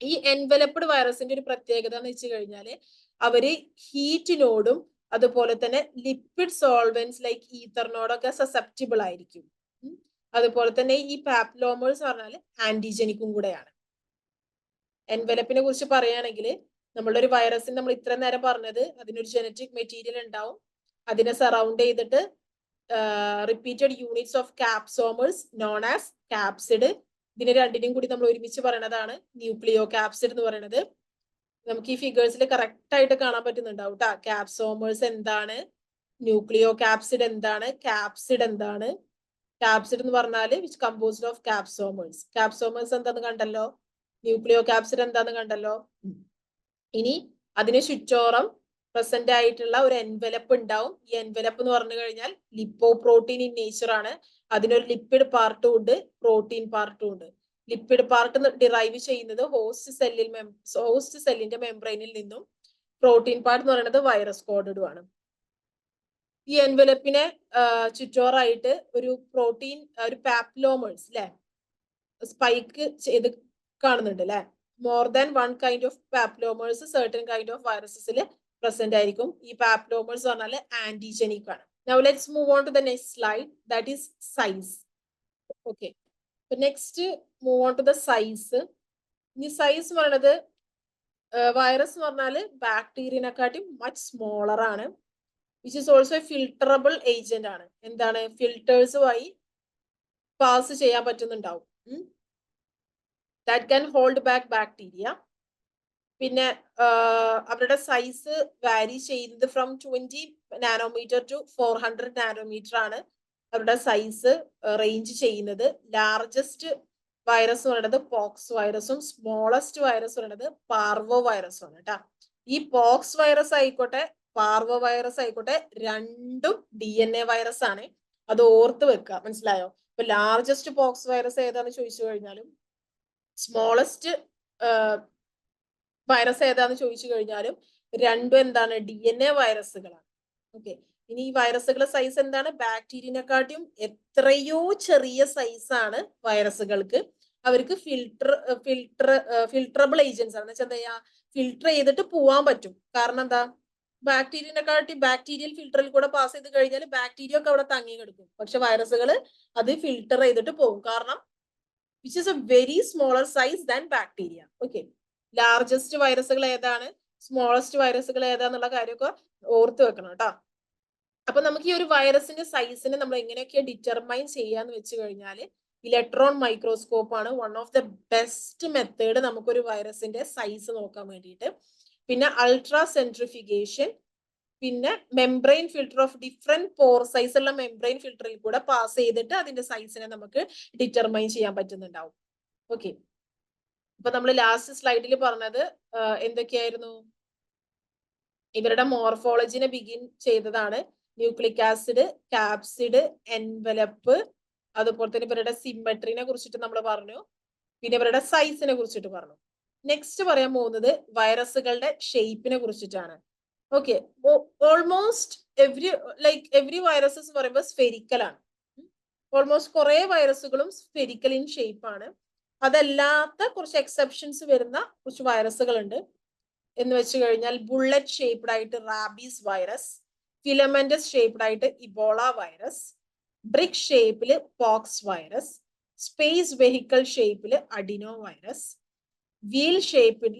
ഈ എൻവലപ്ഡ് വൈറസിന്റെ ഒരു പ്രത്യേകത എന്ന് വെച്ച് കഴിഞ്ഞാല് അവര് ഹീറ്റിനോടും അതുപോലെ തന്നെ ലിപ്പിഡ് സോൾവെന്റ്സ് ലൈക്ക് ഈത്തറിനോടൊക്കെ സസെപ്റ്റിബിൾ ആയിരിക്കും. അതുപോലെ തന്നെ ഈ പാപ്ലോമേഴ്സ് പറഞ്ഞാൽ ആന്റിജനിക്കും കൂടെയാണ്. എൻവലപ്പിനെ കുറിച്ച് പറയുകയാണെങ്കിൽ നമ്മളുടെ ഒരു വൈറസിന് നമ്മൾ ഇത്ര നേരം പറഞ്ഞത് അതിനൊരു ജനറ്റിക് മെറ്റീരിയൽ ഉണ്ടാവും, അതിനെ സറൗണ്ട് ചെയ്തിട്ട് repeated units of capsomeres known as capsid. ഇതിനെ രണ്ടിനും കൂടി നമ്മൾ ഒരുമിച്ച് പറയുന്നതാണ് ന്യൂക്ലിയോ കാപ്സിഡ് എന്ന് പറയുന്നത്. നമുക്ക് ഈ ഫിഗേഴ്സിൽ കറക്റ്റ് ആയിട്ട് കാണാൻ പറ്റുന്നുണ്ടാവും കേട്ടോ. കാപ്സോമേഴ്സ് എന്താണ്, ന്യൂക്ലിയോ കാപ്സിഡ് എന്താണ്, കാപ്സിഡ് എന്താണ്. കാപ്സിഡ് എന്ന് പറഞ്ഞാല് വിച്ച് കമ്പോസ്ഡ് ഓഫ് കാപ്സോമേഴ്സ്. കാപ്സോമേഴ്സ് എന്താന്ന് കണ്ടല്ലോ, ന്യൂക്ലിയോ കാപ്സിഡ് എന്താന്ന് കണ്ടല്ലോ. ഇനി അതിന് ചുറ്റോറം പ്രസന്റ് ആയിട്ടുള്ള ഒരു എൻവലപ്പ് ഉണ്ടാവും. ഈ എൻവലപ്പ് എന്ന് പറഞ്ഞു കഴിഞ്ഞാൽ ലിപ്പോ പ്രോട്ടീൻ ഇൻ നേച്ചർ ആണ്. അതിനൊരു ലിപ്പിഡ് പാർട്ടും ഉണ്ട്, പ്രോട്ടീൻ പാർട്ടും ഉണ്ട്. ലിപ്പിഡ് പാർട്ട് ഡിറൈവ് ചെയ്യുന്നത് ഹോസ്റ്റ് സെല്ലിന്റെ മെംബ്രെയിനിൽ നിന്നും, പ്രോട്ടീൻ പാർട്ട് എന്ന് പറയുന്നത് വൈറസ് കോഡഡും ആണ്. ഈ എൻവലപ്പിനെ ചുറ്റോറായിട്ട് ഒരു പ്രോട്ടീൻ, ഒരു പാപ്ലോമേഴ്സ് അല്ലെ, സ്പൈക്ക് ചെയ്ത് കാണുന്നുണ്ട് അല്ലെ. More than 1 kind of peplomers certain kind of വൈറസസിൽ പ്രസന്റ് ആയിരിക്കും. ഈ പാപ്ലോമേഴ്സ് പറഞ്ഞാൽ ആന്റിജനിക് ആണ്. Now let's move on to the next slide, that is size. Okay, so next move on to the size. ഈ സൈസ് പറയുന്നത് വൈറസ് എന്ന് പറഞ്ഞാൽ ബാക്ടീരിയനെക്കാട്ടും മച്ച് സ്മോളർ ആണ്. Which is also filterable agent ആണ്. എന്താണ്, ഫിൽട്ടേഴ്സുമായി പാസ് ചെയ്യാൻ പറ്റുന്നുണ്ടാവും. That can hold back bacteria. പിന്നെ അവരുടെ സൈസ് വാരി ചെയ്യുന്നത് ഫ്രം 20 നാനോമീറ്റർ ടു 400 നാനോമീറ്റർ ആണ് അവരുടെ സൈസ് റേഞ്ച് ചെയ്യുന്നത്. ലാർജസ്റ്റ് വൈറസ് എന്ന് പറയുന്നത് പോക്സ് വൈറസും സ്മോളസ്റ്റ് വൈറസ് പറയുന്നത് പാർവോ വൈറസും ആണ് കേട്ടോ. ഈ പോക്സ് വൈറസ് ആയിക്കോട്ടെ പാർവോ വൈറസ് ആയിക്കോട്ടെ രണ്ടും DNA വൈറസ് ആണ്. അത് ഓർത്ത് വെക്കുക, മനസ്സിലായോ? ഇപ്പൊ ലാർജസ്റ്റ് പോക്സ് വൈറസ് ഏതാന്ന് ചോദിച്ചു കഴിഞ്ഞാലും സ്മോളസ്റ്റ് വൈറസ് ഏതാന്ന് ചോദിച്ചു കഴിഞ്ഞാലും രണ്ടും എന്താണ്, DNA വൈറസുകളാണ്. ഓക്കെ, ഇനി ഈ വൈറസുകളുടെ സൈസ് എന്താണ്, ബാക്ടീരിയനെക്കാട്ടിയും എത്രയോ ചെറിയ സൈസാണ് വൈറസുകൾക്ക്. അവർക്ക് ഫിൽട്ടറബിൾ ഏജൻസ് ആണ്. എന്താ ചെയ്യാ, ഫിൽട്ടർ ചെയ്തിട്ട് പോവാൻ പറ്റും. കാരണം എന്താ, ബാക്ടീരിയൽ ഫിൽട്ടറിൽ കൂടെ പാസ് ചെയ്ത് കഴിഞ്ഞാൽ ബാക്ടീരിയ ഒക്കെ അവിടെ തങ്ങി കിടക്കും. പക്ഷെ വൈറസുകൾ അത് ഫിൽട്ടർ ചെയ്തിട്ട് പോകും. കാരണം which is A very smaller size than bacteria. Okay, largest വൈറസുകൾ ഏതാണ്, സ്മോളസ്റ്റ് വൈറസുകൾ ഏതാന്നുള്ള കാര്യമൊക്കെ ഓർത്ത് വെക്കണം കേട്ടോ. അപ്പൊ നമുക്ക് ഈ ഒരു വൈറസിന്റെ സൈസിനെ നമ്മൾ എങ്ങനെയൊക്കെ ഡിറ്റർമൈൻ ചെയ്യാന്ന് വെച്ച് കഴിഞ്ഞാൽ ഇലക്ട്രോൺ മൈക്രോസ്കോപ്പ് ആണ് one of the best method നമുക്കൊരു വൈറസിന്റെ സൈസ് നോക്കാൻ വേണ്ടിയിട്ട്. പിന്നെ അൾട്രാ സെൻട്രിഫിക്കേഷൻ, പിന്നെ membrane filter of different pore size ഉള്ള മെംബ്രെയിൻ ഫിൽട്ടറിൽ കൂടെ പാസ് ചെയ്തിട്ട് അതിന്റെ സൈസിനെ നമുക്ക് ഡിറ്റർമൈൻ ചെയ്യാൻ പറ്റുന്നുണ്ടാവും. ഓക്കെ, ഇപ്പൊ നമ്മൾ ലാസ്റ്റ് സ്ലൈഡിൽ പറഞ്ഞത് എന്തൊക്കെയായിരുന്നു? ഇവരുടെ മോർഫോളജിനെ ബിഗിൻ ചെയ്തതാണ്. ന്യൂക്ലിക് ആസിഡ്, കാപ്സിഡ്, എൻവലപ്പ്, അതുപോലെ തന്നെ ഇവരുടെ സിമെട്രിനെ കുറിച്ചിട്ട് നമ്മൾ പറഞ്ഞു. പിന്നെ ഇവരുടെ സൈസിനെ കുറിച്ചിട്ട് പറഞ്ഞു. നെക്സ്റ്റ് പറയാൻ പോകുന്നത് വൈറസുകളുടെ ഷേപ്പിനെ കുറിച്ചിട്ടാണ്. ഓക്കെ, ഓൾമോസ്റ്റ് എവ്രി വൈറസസ് പറയുമ്പോൾ സ്ഫെരിക്കൽ ആണ്. ഓൾമോസ്റ്റ് കുറെ വൈറസുകളും സ്ഫെരിക്കൽ ഇൻ ഷേപ്പ് ആണ്. അതല്ലാത്ത കുറച്ച് എക്സെപ്ഷൻസ് വരുന്ന കുറച്ച് വൈറസുകൾ ഉണ്ട്. എന്ന് വെച്ച് കഴിഞ്ഞാൽ ബുള്ളറ്റ് ഷേപ്ഡ് ആയിട്ട് റാബീസ് വൈറസ്, ഫിലമെന്റസ് ഷേപ്ഡ് ആയിട്ട് ഇബോള വൈറസ്, ബ്രിക്ക് ഷേപ്പില് പോക്സ് വൈറസ്, സ്പേസ് വെഹിക്കിൾ ഷേപ്പില് അഡിനോ വൈറസ്, വീൽ ഷേപ്പിൽ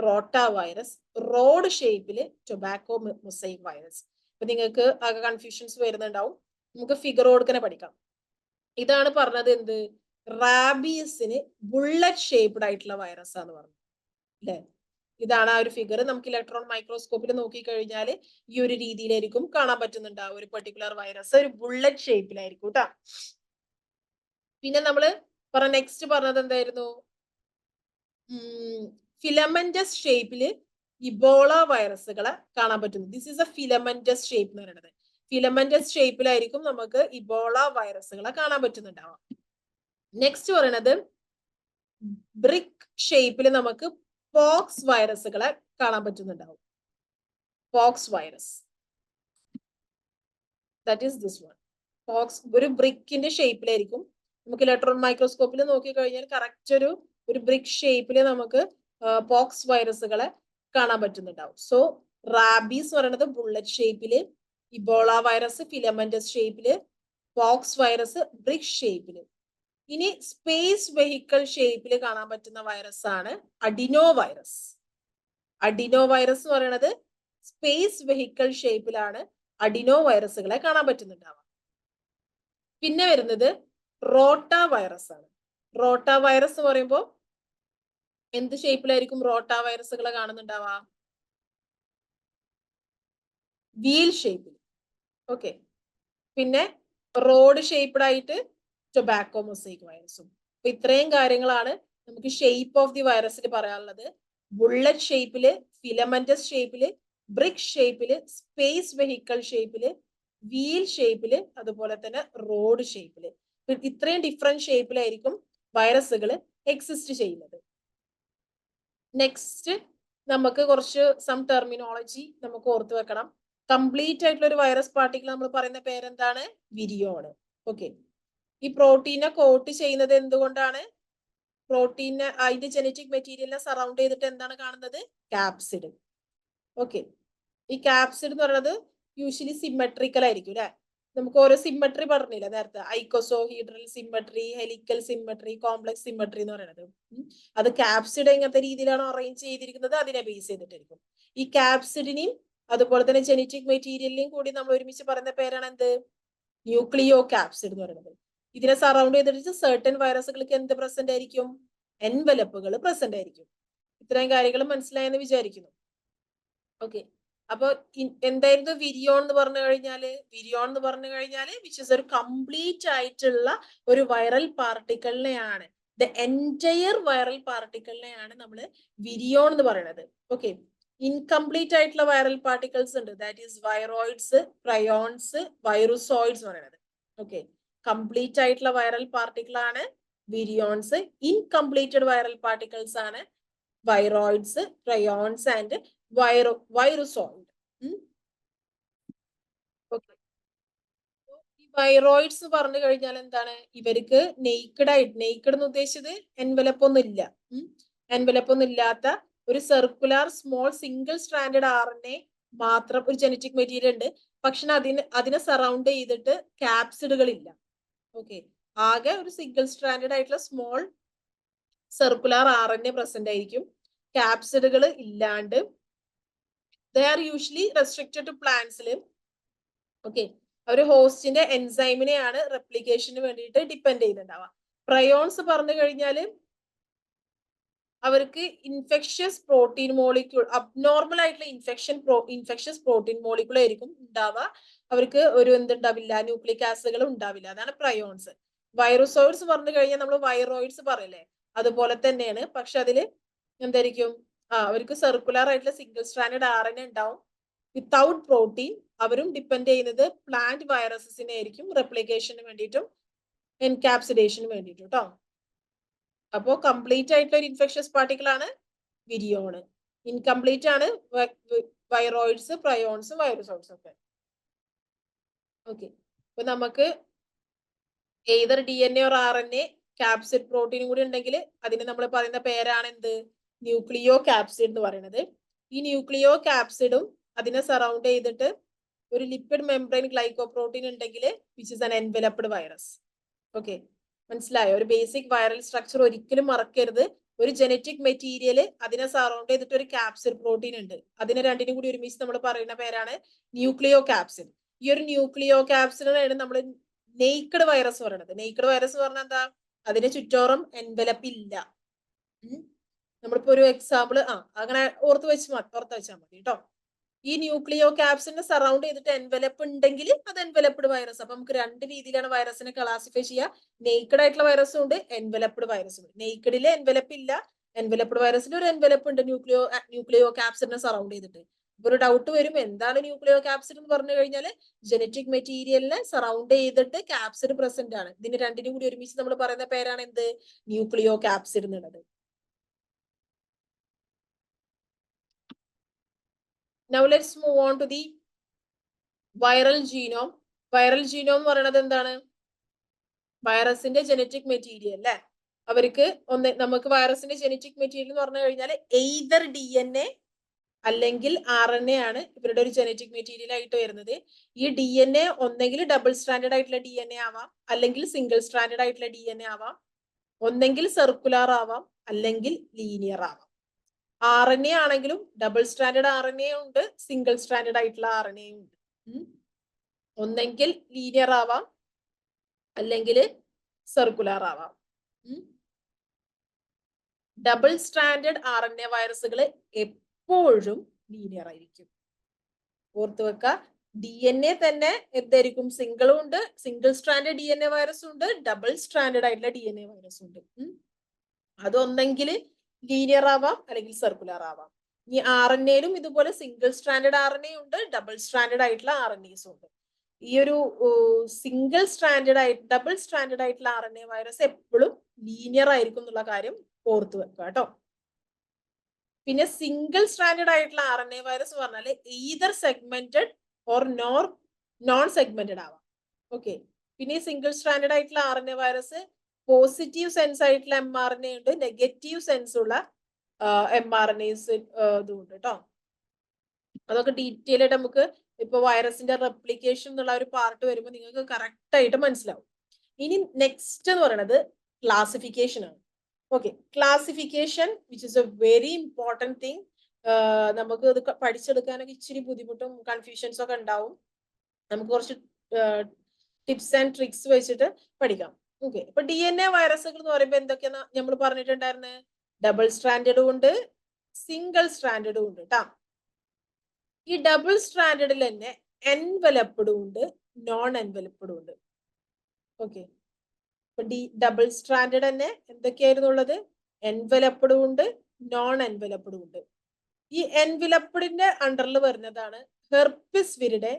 റോട്ട വൈറസ്, റോഡ് ഷേപ്പില് ടൊബാക്കോ മൊസൈക് വൈറസ്. അപ്പൊ നിങ്ങൾക്ക് ആകെ കൺഫ്യൂഷൻസ് വരുന്നുണ്ടാവും. നമുക്ക് ഫിഗർ കൊടുക്കനെ പഠിക്കാം. ഇതാണ് പറഞ്ഞത് എന്ത്? റാബീസിന് ബുള്ളറ്റ് ഷേപ്ഡ് ആയിട്ടുള്ള വൈറസ് ആന്ന് പറഞ്ഞു അല്ലെ? ഇതാണ് ആ ഒരു ഫിഗർ. നമുക്ക് ഇലക്ട്രോൺ മൈക്രോസ്കോപ്പിൽ നോക്കിക്കഴിഞ്ഞാൽ ഈ ഒരു രീതിയിലായിരിക്കും കാണാൻ പറ്റുന്നുണ്ട്. ആ ഒരു പെർട്ടിക്കുലർ വൈറസ് ഒരു ബുള്ളറ്റ് ഷേപ്പിലായിരിക്കും കേട്ടോ. പിന്നെ നമ്മള് നെക്സ്റ്റ് പറഞ്ഞത് എന്തായിരുന്നു? ഫിലമെന്റസ് ഷേപ്പില് ഇബോള വൈറസുകളെ കാണാൻ പറ്റുന്നു. This is A filamentous shape എന്ന് പറയുന്നത്. ഫിലമെന്റസ് ഷേപ്പിലായിരിക്കും നമുക്ക് ഇബോള വൈറസുകളെ കാണാൻ പറ്റുന്നുണ്ടാവാം. നെക്സ്റ്റ് പറയണത് ബ്രിക്ക് ഷേപ്പിൽ നമുക്ക് പോക്സ് വൈറസുകളെ കാണാൻ പറ്റുന്നുണ്ടാവും. Pox virus, that is this one. Pox ഒരു ബ്രിക്കിന്റെ ഷേപ്പിലായിരിക്കും. നമുക്ക് ഇലക്ട്രോൺ മൈക്രോസ്കോപ്പിൽ നോക്കി കഴിഞ്ഞാൽ കറക്റ്റ് ഒരു ബ്രിക്ക് ഷേപ്പിൽ നമുക്ക് പോക്സ് വൈറസുകളെ കാണാൻ പറ്റുന്നുണ്ടാവും. സോ റാബീസ് പറയുന്നത് ബുള്ളറ്റ് ഷേപ്പില്, ഇബോള വൈറസ് ഫിലമെന്റസ് ഷേപ്പില്, പോക്സ് വൈറസ് ബ്രിക്ക് ഷേപ്പില്. ഇനി സ്പേസ് വെഹിക്കിൾ ഷേപ്പിൽ കാണാൻ പറ്റുന്ന വൈറസ് ആണ് അഡിനോ വൈറസ്. അഡിനോ വൈറസ് എന്ന് പറയുന്നത് സ്പേസ് വെഹിക്കിൾ ഷേപ്പിലാണ് അഡിനോ വൈറസുകളെ കാണാൻ പറ്റുന്നുണ്ടാവുക. പിന്നെ വരുന്നത് റോട്ട വൈറസ് ആണ്. റോട്ട വൈറസ് എന്ന് പറയുമ്പോൾ എന്ത് ഷേപ്പിലായിരിക്കും റോട്ട വൈറസുകളെ കാണുന്നുണ്ടാവുക? വീൽ ഷേപ്പിൽ. ഓക്കെ, പിന്നെ റോഡ് ഷേപ്ഡ് ആയിട്ട് ടൊബാക്കോ മൊസൈക് വൈറസും. അപ്പൊ ഇത്രയും കാര്യങ്ങളാണ് നമുക്ക് ഷേപ്പ് ഓഫ് ദി വൈറസിൽ പറയാനുള്ളത്. ബുള്ളറ്റ് ഷേപ്പില്, ഫിലമെന്റസ് ഷേപ്പില്, ബ്രിക്ക് ഷേപ്പില്, സ്പേസ് വെഹിക്കിൾ ഷേപ്പില്, വീൽ ഷേപ്പില്, അതുപോലെ തന്നെ റോഡ് ഷേപ്പില്. ഇത്രയും ഡിഫറെന്റ് ഷേപ്പിലായിരിക്കും വൈറസുകൾ എക്സിസ്റ്റ് ചെയ്യുന്നത്. നെക്സ്റ്റ് നമുക്ക് കുറച്ച് സം ടെർമിനോളജി നമുക്ക് ഓർത്തു വെക്കണം. കംപ്ലീറ്റ് ആയിട്ടുള്ള ഒരു വൈറസ് പാർട്ടിക്കിൾ നമ്മൾ പറയുന്ന പേരെന്താണ്? വിരിയോണ്. ഓക്കെ, ഈ പ്രോട്ടീനെ കോട്ട് ചെയ്യുന്നത് എന്തുകൊണ്ടാണ്? പ്രോട്ടീനെ അതിന്റെ ജനറ്റിക് മെറ്റീരിയലിനെ സറൗണ്ട് ചെയ്തിട്ട് എന്താണ് കാണുന്നത്? കാപ്സിഡ്. ഓക്കെ, ഈ കാപ്സിഡ് എന്ന് പറയുന്നത് യൂഷ്വലി സിമെട്രിക്കൽ ആയിരിക്കും അല്ലെ? നമുക്ക് ഓരോ സിമെട്രി പറഞ്ഞില്ല നേരത്തെ, icosahedral symmetry, helical symmetry, complex symmetry എന്ന് പറയുന്നത്. അത് കാപ്സിഡ് എങ്ങനത്തെ രീതിയിലാണ് അറേഞ്ച് ചെയ്തിരിക്കുന്നത് അതിനെ ബേസ് ചെയ്തിട്ടായിരിക്കും. ഈ കാപ്സിഡിനെയും അതുപോലെ തന്നെ ജനറ്റിക് മെറ്റീരിയലിനെയും കൂടി നമ്മൾ ഒരുമിച്ച് പറയുന്ന പേരാണ് എന്ത്? ന്യൂക്ലിയോ കാപ്സിഡ് എന്ന് പറയുന്നത്. ഇതിനെ സറൗണ്ട് ചെയ്തിട്ട് സർട്ടൻ വൈറസുകൾക്ക് എന്ത് പ്രസന്റ് ആയിരിക്കും? എൻവലപ്പുകൾ പ്രസന്റ് ആയിരിക്കും. ഇത്രയും കാര്യങ്ങൾ മനസ്സിലായെന്ന് വിചാരിക്കുന്നു. ഓക്കെ, അപ്പൊ എന്തായിരുന്നു വിരിയോൺ എന്ന് പറഞ്ഞു കഴിഞ്ഞാല്? വിരിയോൺ എന്ന് പറഞ്ഞു കഴിഞ്ഞാല് വിച്ച് ഇസ് ഒരു കംപ്ലീറ്റ് ആയിട്ടുള്ള ഒരു വൈറൽ പാർട്ടിക്കിളിനെയാണ്, ദ എൻറ്റയർ വൈറൽ പാർട്ടിക്കിളിനെയാണ് നമ്മൾ വിരിയോൺ എന്ന് പറയുന്നത്. ഓക്കെ, ഇൻകംപ്ലീറ്റ് ആയിട്ടുള്ള വൈറൽ പാർട്ടിക്കിൾസ് ഉണ്ട്, ദാറ്റ് ഈസ് വൈറോയിഡ്സ്, പ്രയോൺസ്, വൈറസോയിഡ്സ് പറയുന്നത്. ഓക്കെ, കംപ്ലീറ്റ് ആയിട്ടുള്ള വൈറൽ പാർട്ടിക്കിൾ ആണ് വിരിയോൺസ്. ഇൻകംപ്ലീറ്റഡ് വൈറൽ പാർട്ടിക്കിൾസ് ആണ് വൈറോയിഡ്സ്, പ്രയോൺസ് ആൻഡ് വൈറസോയിഡ്. വൈറോയിഡ്സ് പറഞ്ഞു കഴിഞ്ഞാൽ എന്താണ്? ഇവർക്ക് നെയ്ക്കഡ് ആയിട്ട്, നെയ്ക്കഡ് എന്ന് ഉദ്ദേശിച്ചത് എൻവലപ്പ് ഒന്നും ഇല്ല, എൻവലപ്പ് ഒന്നും ഇല്ലാത്ത ഒരു circular small single stranded RNA മാത്രം ഒരു ജനറ്റിക് മെറ്റീരിയൽ ഉണ്ട്. പക്ഷെ അതിനെ സറൗണ്ട് ചെയ്തിട്ട് ക്യാപ്സിഡുകൾ ഇല്ല. ഓക്കെ, ആകെ ഒരു സിംഗിൾ സ്ട്രാൻഡഡ് ആയിട്ടുള്ള സ്മോൾ സർക്കുലർ RNA പ്രസന്റ് ആയിരിക്കും, ക്യാപ്സിഡുകൾ ഇല്ലാണ്ട്. They are usually restricted to പ്ലാന്റ്സിൽ. ഓക്കെ, ഒരു ഹോസ്റ്റിന്റെ എൻസൈമിനെയാണ് റെപ്ലിക്കേഷന് വേണ്ടിയിട്ട് ഡിപ്പെൻഡ് ചെയ്യുന്നുണ്ടാവുക. പ്രയോൺസ് പറഞ്ഞു കഴിഞ്ഞാല് അവർക്ക് ഇൻഫെക്ഷ്യസ് പ്രോട്ടീൻ മോളിക്യൂൾ, അബ്നോർമൽ ആയിട്ടുള്ള ഇൻഫെക്ഷ്യസ് പ്രോട്ടീൻ മോളിക്യൂൾ ആയിരിക്കും ഉണ്ടാവുക. അവർക്ക് ഒരു എന്തുണ്ടാവില്ല, ന്യൂക്ലിക് ആസിഡുകൾ ഉണ്ടാവില്ല. അതാണ് പ്രയോൺസ്. വൈറസോയിഡ്സ് പറഞ്ഞു കഴിഞ്ഞാൽ നമ്മൾ വൈറോയിഡ്സ് പറയല്ലേ, അതുപോലെ തന്നെയാണ്. പക്ഷെ അതില് എന്തായിരിക്കും, അവർക്ക് സർക്കുലർ ആയിട്ടുള്ള സിംഗിൾ സ്ട്രാൻഡഡ് RNA ഉണ്ടാവും വിത്തൗട്ട് പ്രോട്ടീൻ. അവരും ഡിപ്പെൻഡ് ചെയ്യുന്നത് പ്ലാന്റ് വൈറസസിനെ ആയിരിക്കും, റെപ്ലിക്കേഷന് വേണ്ടിയിട്ടും എൻകാപ്സുലേഷന് വേണ്ടിയിട്ടും കേട്ടോ. അപ്പോ കംപ്ലീറ്റ് ആയിട്ടുള്ള ഒരു ഇൻഫെക്ഷ്യസ് പാർട്ടിക്കിൾ ആണ് വിരിയോണ്. ഇൻകംപ്ലീറ്റ് ആണ് വൈറോയിഡ്സ്, പ്രയോൺസ്, വൈറസോയിഡ്സ് ഒക്കെ. ഓക്കെ, അപ്പൊ നമുക്ക് ഏതൊരു DNA ഓർ RNA ക്യാപ്സിഡ് പ്രോട്ടീനും കൂടി ഉണ്ടെങ്കിൽ അതിന് നമ്മൾ പറയുന്ന പേരാണ് എന്ത്, ന്യൂക്ലിയോ ക്യാപ്സിഡ് എന്ന് പറയുന്നത്. ഈ ന്യൂക്ലിയോ ക്യാപ്സിഡും അതിനെ സറൗണ്ട് ചെയ്തിട്ട് ഒരു ലിപ്പിഡ് മെംബ്രെയിൻ ഗ്ലൈക്കോപ്രോട്ടീൻ ഉണ്ടെങ്കിൽ which is an enveloped virus. Okay, മനസ്സിലായോ? ഒരു ബേസിക് വൈറൽ സ്ട്രക്ചർ ഒരിക്കലും മറക്കരുത്. ഒരു ജനറ്റിക് മെറ്റീരിയൽ അതിനെ സറൗണ്ട് ചെയ്തിട്ട് ഒരു ക്യാപ്സിഡ് പ്രോട്ടീൻ ഉണ്ട്. അതിനെ രണ്ടിനും കൂടി ഒരുമിച്ച് നമ്മൾ പറയുന്ന പേരാണ് ന്യൂക്ലിയോ ക്യാപ്സിഡ്. ഈ ഒരു ന്യൂക്ലിയോ ക്യാപ്സിഡിനാണ് നമ്മൾ നെയ്ക്കഡ് വൈറസ് പറയുന്നത്. നെയ്ക്കഡ് വൈറസ് പറഞ്ഞാൽ എന്താ, അതിന് ചുറ്റോറം എൻവലപ്പ് ഇല്ല. നമ്മളിപ്പോ ഒരു എക്സാമ്പിൾ അങ്ങനെ ഓർത്ത് വെച്ചാൽ മതി കേട്ടോ. ഈ ന്യൂക്ലിയോ ക്യാപ്സിഡിനെ സറൗണ്ട് ചെയ്തിട്ട് എൻവലപ്പ് ഉണ്ടെങ്കിൽ അത് എൻവലപ്ഡ് വൈറസ്. അപ്പൊ നമുക്ക് രണ്ട് രീതിയിലാണ് വൈറസിനെ ക്ലാസിഫൈ ചെയ്യുക. നെയ്ക്കഡ് ആയിട്ടുള്ള വൈറസും ഉണ്ട്, എൻവലപ്ഡ് വൈറസും ഉണ്ട്. നെയ്ക്കഡില് എൻവലപ്പ് ഇല്ല, എൻവലപ്ഡ് വൈറസിൽ ഒരു എൻവലപ്പ് ഉണ്ട് ന്യൂക്ലിയോ ക്യാപ്സിഡിനെ സറൗണ്ട് ചെയ്തിട്ട്. ഇപ്പൊ ഒരു ഡൗട്ട് വരും, എന്താണ് ന്യൂക്ലിയോ ക്യാപ്സിഡ് എന്ന് പറഞ്ഞു കഴിഞ്ഞാൽ ജനറ്റിക് മെറ്റീരിയലിനെ സറൗണ്ട് ചെയ്തിട്ട് ക്യാപ്സിഡ് പ്രസന്റ് ആണ്. ഇതിന് രണ്ടിനും കൂടി ഒരുമിച്ച് നമ്മൾ പറയുന്ന പേരാണ് എന്ത്, ന്യൂക്ലിയോ ക്യാപ്സിഡ് എന്നുള്ളത്. Now let's move on to the viral genome. Viral genome എന്ന് പറയുന്നത് എന്താണ്, വൈറസിന്റെ ജനറ്റിക് മെറ്റീരിയൽ അല്ലെ. അവർക്ക് നമുക്ക് വൈറസിന്റെ ജനറ്റിക് മെറ്റീരിയൽ എന്ന് പറഞ്ഞു കഴിഞ്ഞാൽ എയ്തർ DNA അല്ലെങ്കിൽ RNA ആണ് ഇവരുടെ ഒരു ജനറ്റിക് മെറ്റീരിയൽ ആയിട്ട് വരുന്നത്. ഈ DNA ഒന്നെങ്കിൽ ഡബിൾ സ്ട്രാൻഡഡ് ആയിട്ടുള്ള DNA ആവാം, അല്ലെങ്കിൽ സിംഗിൾ സ്ട്രാൻഡഡ് ആയിട്ടുള്ള DNA ആവാം, ഒന്നെങ്കിൽ സർക്കുലർ ആവാം, അല്ലെങ്കിൽ ലീനിയർ ആവാം. RNA ആണെങ്കിലും ഡബിൾ സ്ട്രാൻഡഡ് RNA ഉണ്ട്, സിംഗിൾ സ്ട്രാൻഡഡ് ആയിട്ടുള്ള RNA ഉണ്ട്. ഒന്നെങ്കിൽ ലീനിയർ ആവാം, അല്ലെങ്കിൽ സർക്കുലർ ആവാം. ഡബിൾ സ്ട്രാൻഡഡ് RNA വൈറസുകൾ എപ്പോഴും ലീനിയർ ആയിരിക്കും. ഓർത്ത് വെക്ക, DNA തന്നെ എന്തായിരിക്കും, സിംഗിളും ഉണ്ട്, സിംഗിൾ സ്ട്രാൻഡഡ് DNA വൈറസും ഉണ്ട്, ഡബിൾ സ്ട്രാൻഡഡ് ആയിട്ടുള്ള DNA വൈറസും ഉണ്ട്. അതൊന്നെങ്കിൽ ലീനിയർ ആവാം, അല്ലെങ്കിൽ സർക്കുലർ ആവാം. ഈ RNAയിലും ഇതുപോലെ സിംഗിൾ സ്ട്രാൻഡഡ് RNA ഉണ്ട്, ഡബിൾ സ്ട്രാൻഡഡ് ആയിട്ടുള്ള RNAs ഉണ്ട്. ഈ ഒരു ഡബിൾ സ്ട്രാൻഡഡ് ആയിട്ടുള്ള RNA വൈറസ് എപ്പോഴും ലീനിയർ ആയിരിക്കും എന്നുള്ള കാര്യം ഓർത്തു വെക്കുക കേട്ടോ. പിന്നെ സിംഗിൾ സ്ട്രാൻഡഡ് ആയിട്ടുള്ള RNA വൈറസ് പറഞ്ഞാൽ either segmented or non segmented ആവാം. ഓക്കെ, പിന്നെ സിംഗിൾ സ്ട്രാൻഡഡ് ആയിട്ടുള്ള RNA വൈറസ് പോസിറ്റീവ് സെൻസ് ആയിട്ടുള്ള mRNA ഉണ്ട്, നെഗറ്റീവ് സെൻസ് ഉള്ള mRNAs ഇതും ഉണ്ട് കേട്ടോ. അതൊക്കെ ഡീറ്റെയിൽ ആയിട്ട് നമുക്ക് ഇപ്പൊ വൈറസിന്റെ റെപ്ലിക്കേഷൻ എന്നുള്ള ഒരു പാർട്ട് വരുമ്പോൾ നിങ്ങൾക്ക് കറക്റ്റ് ആയിട്ട് മനസ്സിലാവും. ഇനി നെക്സ്റ്റ് എന്ന് പറയുന്നത് ക്ലാസിഫിക്കേഷൻ ആണ്. Okay, classification which is A very important thing. നമുക്ക് ഇത് പഠിച്ചെടുക്കാനൊക്കെ ഇച്ചിരി ബുദ്ധിമുട്ടും കൺഫ്യൂഷൻസ് ഒക്കെ ഉണ്ടാവും. നമുക്ക് കുറച്ച് ടിപ്സ് ആൻഡ് ട്രിക്സ് വെച്ചിട്ട് പഠിക്കാം. ഓക്കെ, ഇപ്പൊ DNA വൈറസുകൾ എന്ന് പറയുമ്പോൾ എന്തൊക്കെയാണ് നമ്മൾ പറഞ്ഞിട്ടുണ്ടായിരുന്നത്, ഡബിൾ സ്ട്രാൻഡഡും ഉണ്ട്, സിംഗിൾ സ്ട്രാൻഡഡും ഉണ്ട് കേട്ടോ. ഈ ഡബിൾ സ്ട്രാൻഡഡിൽ തന്നെ എൻവലപ്ഡും ഉണ്ട്, നോൺ എൻവലപ്ഡും ഉണ്ട്. ഓക്കെ, ഇപ്പൊ ഡബിൾ സ്ട്രാൻഡഡ് തന്നെ എന്തൊക്കെയായിരുന്നു ഉള്ളത്, എൻവലപ്ഡും ഉണ്ട്, നോൺ എൻവലപ്ഡും ഉണ്ട്. ഈ എൻവലപ്ഡിന്റെ അണ്ടറിൽ വരുന്നതാണ് ഹെർപ്പിസ് വിരിഡെ,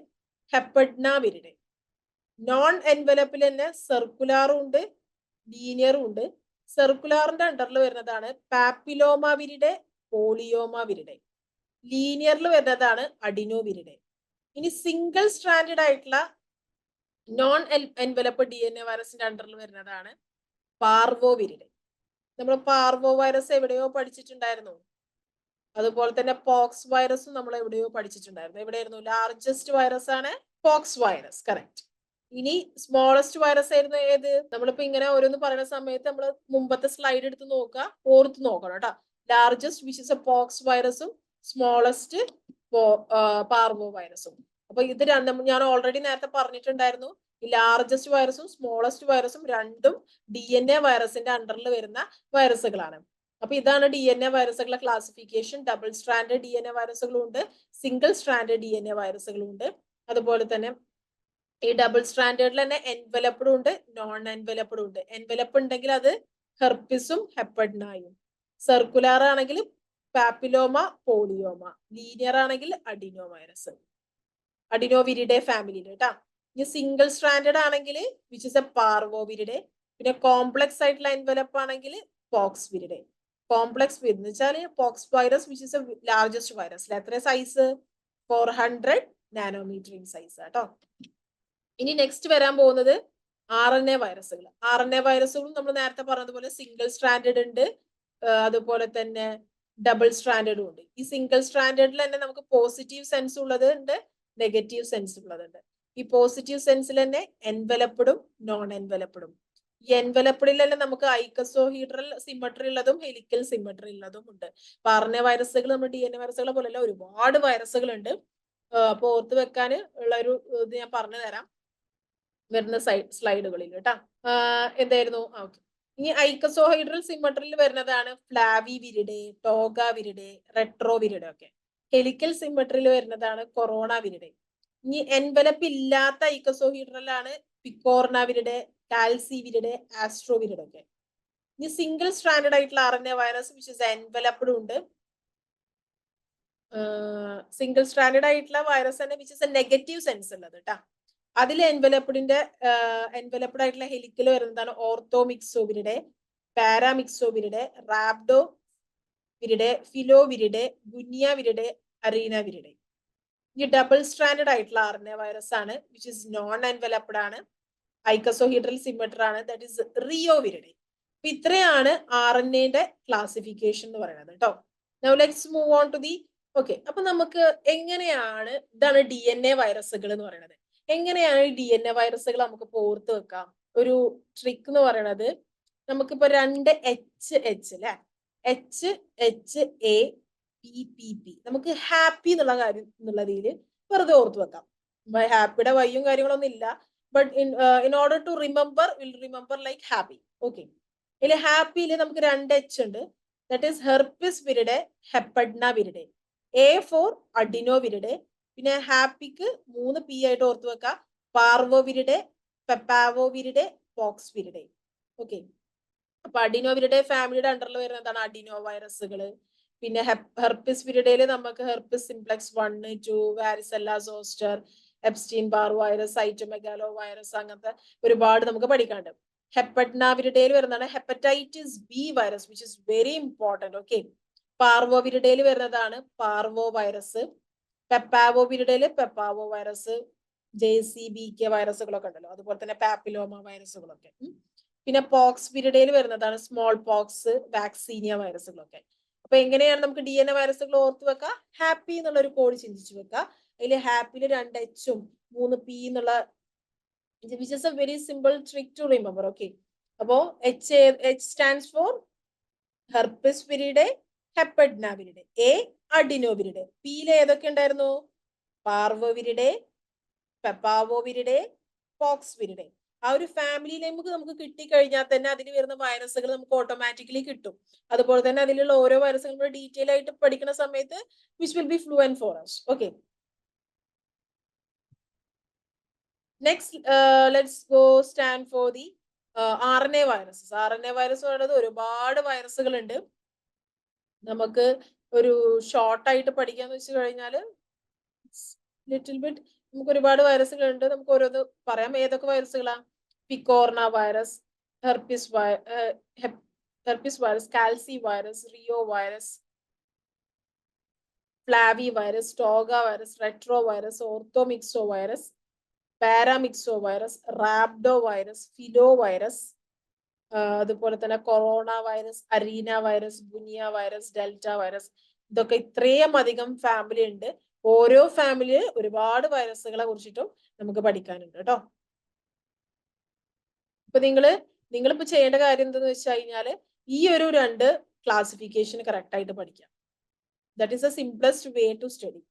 ഹെപ്പഡ്ന വിരിഡെ. നോൺ എൻവലപ്പിൽ തന്നെ സർക്കുലാറും ഉണ്ട്, ലീനിയറും ഉണ്ട്. സർക്കുലാറിന്റെ അണ്ടറിൽ വരുന്നതാണ് പാപ്പിലോമ വിരിഡെ, പോളിയോമ വിരിഡെ. ലീനിയറിൽ വരുന്നതാണ് അഡിനോ വിരിഡെ. ഇനി സിംഗിൾ സ്ട്രാൻഡഡ് ആയിട്ടുള്ള നോൺ എൻവലപ്പ് DNA വൈറസിന്റെ അണ്ടറിൽ വരുന്നതാണ് പാർവോ വിരിഡെ. നമ്മൾ പാർവോ വൈറസ് എവിടെയോ പഠിച്ചിട്ടുണ്ടായിരുന്നു. അതുപോലെ തന്നെ പോക്സ് വൈറസും നമ്മൾ എവിടെയോ പഠിച്ചിട്ടുണ്ടായിരുന്നു. എവിടെയായിരുന്നു, ലാർജസ്റ്റ് വൈറസ് ആണ് പോക്സ് വൈറസ്, കറക്റ്റ്. ഇനി സ്മോളസ്റ്റ് വൈറസ് ആയിരുന്നു ഏത്, നമ്മളിപ്പോ ഇങ്ങനെ ഓരോന്ന് പറയുന്ന സമയത്ത് നമ്മൾ മുമ്പത്തെ സ്ലൈഡ് എടുത്ത് നോക്കുക, ഓർത്ത് നോക്കണം കേട്ടോ. Largest which is a pox വൈറസും സ്മോളസ്റ്റ് പാർവോ വൈറസും. അപ്പൊ ഇത് രണ്ടും ഞാൻ ഓൾറെഡി നേരത്തെ പറഞ്ഞിട്ടുണ്ടായിരുന്നു. ഈ ലാർജസ്റ്റ് വൈറസും സ്മോളസ്റ്റ് വൈറസും രണ്ടും DNA വൈറസിന്റെ അണ്ടറിൽ വരുന്ന വൈറസുകളാണ്. അപ്പൊ ഇതാണ് DNA വൈറസുകളുടെ ക്ലാസിഫിക്കേഷൻ. ഡബിൾ സ്ട്രാൻഡ് DNA വൈറസുകളും ഉണ്ട്, സിംഗിൾ സ്ട്രാൻഡ് DNA വൈറസുകളും ഉണ്ട്. അതുപോലെ തന്നെ ഈ ഡബിൾ സ്ട്രാൻഡേർഡിൽ തന്നെ എൻവലപ്ഡും ഉണ്ട്, നോൺ എൻവലപ്ഡും ഉണ്ട്. എൻവലപ്പ് ഉണ്ടെങ്കിൽ അത് ഹെർപ്പിസും ഹെപ്പഡ്നായും. സർക്കുലാർ ആണെങ്കിൽ പാപ്പിലോമ, പോളിയോമ. ലീനിയർ ആണെങ്കിൽ അഡിനോ വൈറസ്, അഡിനോവിരിഡെ ഫാമിലിയിൽ കേട്ടാ. ഇനി സിംഗിൾ സ്ട്രാൻഡേർഡ് ആണെങ്കിൽ വിച്ച് ഇസ് എ പാർവോവിരിഡെ. പിന്നെ കോംപ്ലക്സ് ആയിട്ടുള്ള എൻവലപ്പ് ആണെങ്കിൽ പോക്സ് വിരിഡെ. കോംപ്ലക്സ് എന്ന് വെച്ചാൽ pox virus which is A largest virus. എത്ര സൈസ്? 400 നാനോമീറ്റർ ഇൻ സൈസ് കേട്ടോ. ഇനി നെക്സ്റ്റ് വരാൻ പോകുന്നത് RNA വൈറസുകൾ. RNA വൈറസുകളും നമ്മൾ നേരത്തെ പറഞ്ഞതുപോലെ സിംഗിൾ സ്ട്രാൻഡേർഡ് ഉണ്ട്, അതുപോലെ തന്നെ ഡബിൾ സ്ട്രാൻഡേർഡും ഉണ്ട്. ഈ സിംഗിൾ സ്ട്രാൻഡേർഡിൽ തന്നെ നമുക്ക് പോസിറ്റീവ് സെൻസ് ഉള്ളത് ഉണ്ട്, നെഗറ്റീവ് സെൻസ് ഉള്ളതുണ്ട്. ഈ പോസിറ്റീവ് സെൻസിൽ തന്നെ എൻവലപ്ഡും നോൺ എൻവലപ്ഡും. ഈ എൻവലപ്ഡിൽ തന്നെ നമുക്ക് ഐക്കസോഹീഡ്രൽ സിമെട്രി ഉള്ളതും ഹെലിക്കൽ സിമെട്രി ഉള്ളതും ഉണ്ട്. RNA വൈറസുകൾ നമ്മുടെ DNA വൈറസുകളെ പോലെയല്ല, ഒരുപാട് വൈറസുകൾ ഉണ്ട്. അപ്പൊ ഓർത്ത് വെക്കാൻ ഉള്ള ഒരു ഇത് ഞാൻ പറഞ്ഞു തരാം വരുന്ന സ്ലൈഡുകളിൽ കേട്ടാ. എന്തായിരുന്നു? ഓക്കെ. ഇനി ഐക്കസോഹൈഡ്രൽ സിമെട്രിയിൽ വരുന്നതാണ് ഫ്ലാവി വിരിഡെ, ടോഗ വിരിഡെ, റെട്രോ വിരിഡെ ഒക്കെ. ഹെലിക്കൽ സിമെട്രിയിൽ വരുന്നതാണ് കൊറോണ വിരിഡെ. ഇനി എൻവലപ്പ് ഇല്ലാത്ത ഐക്കസോഹീഡ്രലാണ് പിക്കോർണ വിരിഡെ, കാൽസി വിരിഡെ, ആസ്ട്രോ വിരിഡെ ഒക്കെ. ഇനി സിംഗിൾ സ്ട്രാൻഡേർഡ് ആയിട്ടുള്ള RNA വൈറസ് വിച്ച് ഇസ് എൻവലപ്ഡും ഉണ്ട്. സിംഗിൾ സ്ട്രാൻഡേർഡ് ആയിട്ടുള്ള വൈറസ് തന്നെ which is A negative sense ഉള്ളത് കേട്ടാ. അതിൽ എൻവലപ്ഡിന്റെ എൻവലപ്ഡ് ആയിട്ടുള്ള ഹെലിക്കൽ വരുന്നതാണ് ഓർത്തോമിക്സോവിരിഡെ, പാരാമിക്സോവിരിഡെ, റാബ്ഡോ വിരിഡെ, ഫിലോവിരിഡെ, ഗുനിയ വിരിഡെ, അറീന വിരിഡെ. ഈ ഡബിൾ സ്ട്രാൻഡേർഡ് ആയിട്ടുള്ള RNA വൈറസ് ആണ് വിച്ച് ഇസ് നോൺ എൻവലപ്ഡ് ആണ്, ഐക്കസോഹീഡ്രൽ സിമെട്രി ആണ്, ദാറ്റ് ഇസ് റിയോ വിരിഡെ. അപ്പൊ ഇത്രയാണ് RNA-ന്റെ ക്ലാസിഫിക്കേഷൻ എന്ന് പറയുന്നത് കേട്ടോ. Now let's move on to the okay. അപ്പൊ നമുക്ക് എങ്ങനെയാണ്, ഇതാണ് DNA വൈറസുകൾ എന്ന് പറയുന്നത്. എങ്ങനെയാണ് ഈ DNA വൈറസുകൾ നമുക്ക് ഓർത്ത് വെക്കാം? ഒരു ട്രിക്ക് എന്ന് പറയുന്നത്, നമുക്കിപ്പോ 2 HH അല്ലെ, HHAPPP നമുക്ക് ഹാപ്പി എന്നുള്ള കാര്യം എന്നുള്ളതിൽ വെറുതെ ഓർത്ത് വെക്കാം. ഹാപ്പിയുടെ വയ്യും കാര്യങ്ങളൊന്നും ഇല്ല, but in order to remember will remember like happy. Okay. ഇതിൽ ഹാപ്പിയിൽ നമുക്ക് 2 H ഉണ്ട്, that is herpes viridae, hepadna viridae. A for adeno viridae. പിന്നെ ഹാപ്പിക്ക് 3 P ആയിട്ട് ഓർത്ത് വെക്കാം, parvo viridae, papova viridae, pox viridae. Okay. അപ്പൊ അഡിനോ വിരിഡെ ഫാമിലിയുടെ അണ്ടറിൽ വരുന്നതാണ് അഡിനോ വൈറസുകൾ. പിന്നെ ഹെർപ്പിസ് വിരിഡയിൽ നമുക്ക് herpes simplex 1, 2, varicella zoster, Epstein Barr virus, cytomegalo virus, അങ്ങനത്തെ ഒരുപാട് നമുക്ക് പഠിക്കാനുണ്ട്. ഹെപ്പഡ്ന വിരിഡയിൽ വരുന്നതാണ് hepatitis B virus which is very important. Okay. Parvo വിരിഡയിൽ വരുന്നതാണ് പാർവോ വൈറസ്. പെപ്പാവോ വിരിഡയിൽ പെപ്പാവോ വൈറസ്, JCBK വൈറസുകളൊക്കെ ഉണ്ടല്ലോ, അതുപോലെ തന്നെ പാപ്പിലോമ വൈറസുകളൊക്കെ. പിന്നെ പോക്സ് വിരിഡയിൽ വരുന്നതാണ് സ്മോൾ പോക്സ്, വാക്സീനിയ വൈറസുകളൊക്കെ. അപ്പൊ എങ്ങനെയാണ് നമുക്ക് DNA വൈറസുകൾ ഓർത്ത് വെക്കുക? ഹാപ്പി എന്നുള്ള ഒരു കോഡ് ചിന്തിച്ചു വെക്കുക. അതിൽ ഹാപ്പിയിൽ 2 H-ഉം 3 P എന്നുള്ള which is a very simple trick to remember. Okay. അപ്പോ H stands for herpes viridae, hepatna viridae. A adenoviridea. P ഏതൊക്കെ ഉണ്ടായിരുന്നു? പാർവോവിരിഡെ, പെപ്പാവോവിരിഡെ, പോക്സ് വിരിഡെ. ആ ഒരു ഫാമിലി നമുക്ക് കിട്ടിക്കഴിഞ്ഞാൽ തന്നെ അതിന് വരുന്ന വൈറസുകൾ നമുക്ക് ഓട്ടോമാറ്റിക്കലി കിട്ടും. അതുപോലെ തന്നെ അതിലുള്ള ഓരോ വൈറസുകളും ഡീറ്റെയിൽ ആയിട്ട് പഠിക്കുന്ന സമയത്ത് which will be fluent for us. Okay. Next let's go stand for the RNA viruses. RNA virus പറയുന്നത് ഒരുപാട് വൈറസുകൾ ഉണ്ട്. നമുക്ക് ഒരു ഷോർട്ട് ആയിട്ട് പഠിക്കാന്ന് വെച്ച് കഴിഞ്ഞാൽ ലിറ്റിൽ ബിറ്റ് നമുക്ക് ഒരുപാട് വൈറസുകൾ ഉണ്ട്. നമുക്ക് ഓരോന്ന് പറയാം. ഏതൊക്കെ വൈറസുകളാ? Picorna virus, herpes virus, calci virus, reo virus, flavi virus, toga virus, retro virus, orthomyxo virus, paramyxo virus, rhabdo virus, filo virus, അതുപോലെ തന്നെ കൊറോണ വൈറസ്, അരീന വൈറസ്, ഗുനിയ വൈറസ്, ഡെൽറ്റ വൈറസ്. ഇതൊക്കെ ഇത്രയും അധികം ഫാമിലി ഉണ്ട്. ഓരോ ഫാമിലി ഒരുപാട് വൈറസുകളെ കുറിച്ചിട്ടും നമുക്ക് പഠിക്കാനുണ്ട് കേട്ടോ. ഇപ്പൊ നിങ്ങളിപ്പോ ചെയ്യേണ്ട കാര്യം എന്താന്ന് വെച്ച് കഴിഞ്ഞാല് ഈ ഒരു 2 ക്ലാസിഫിക്കേഷൻ കറക്റ്റ് ആയിട്ട് പഠിക്കാം. That is the simplest way to study.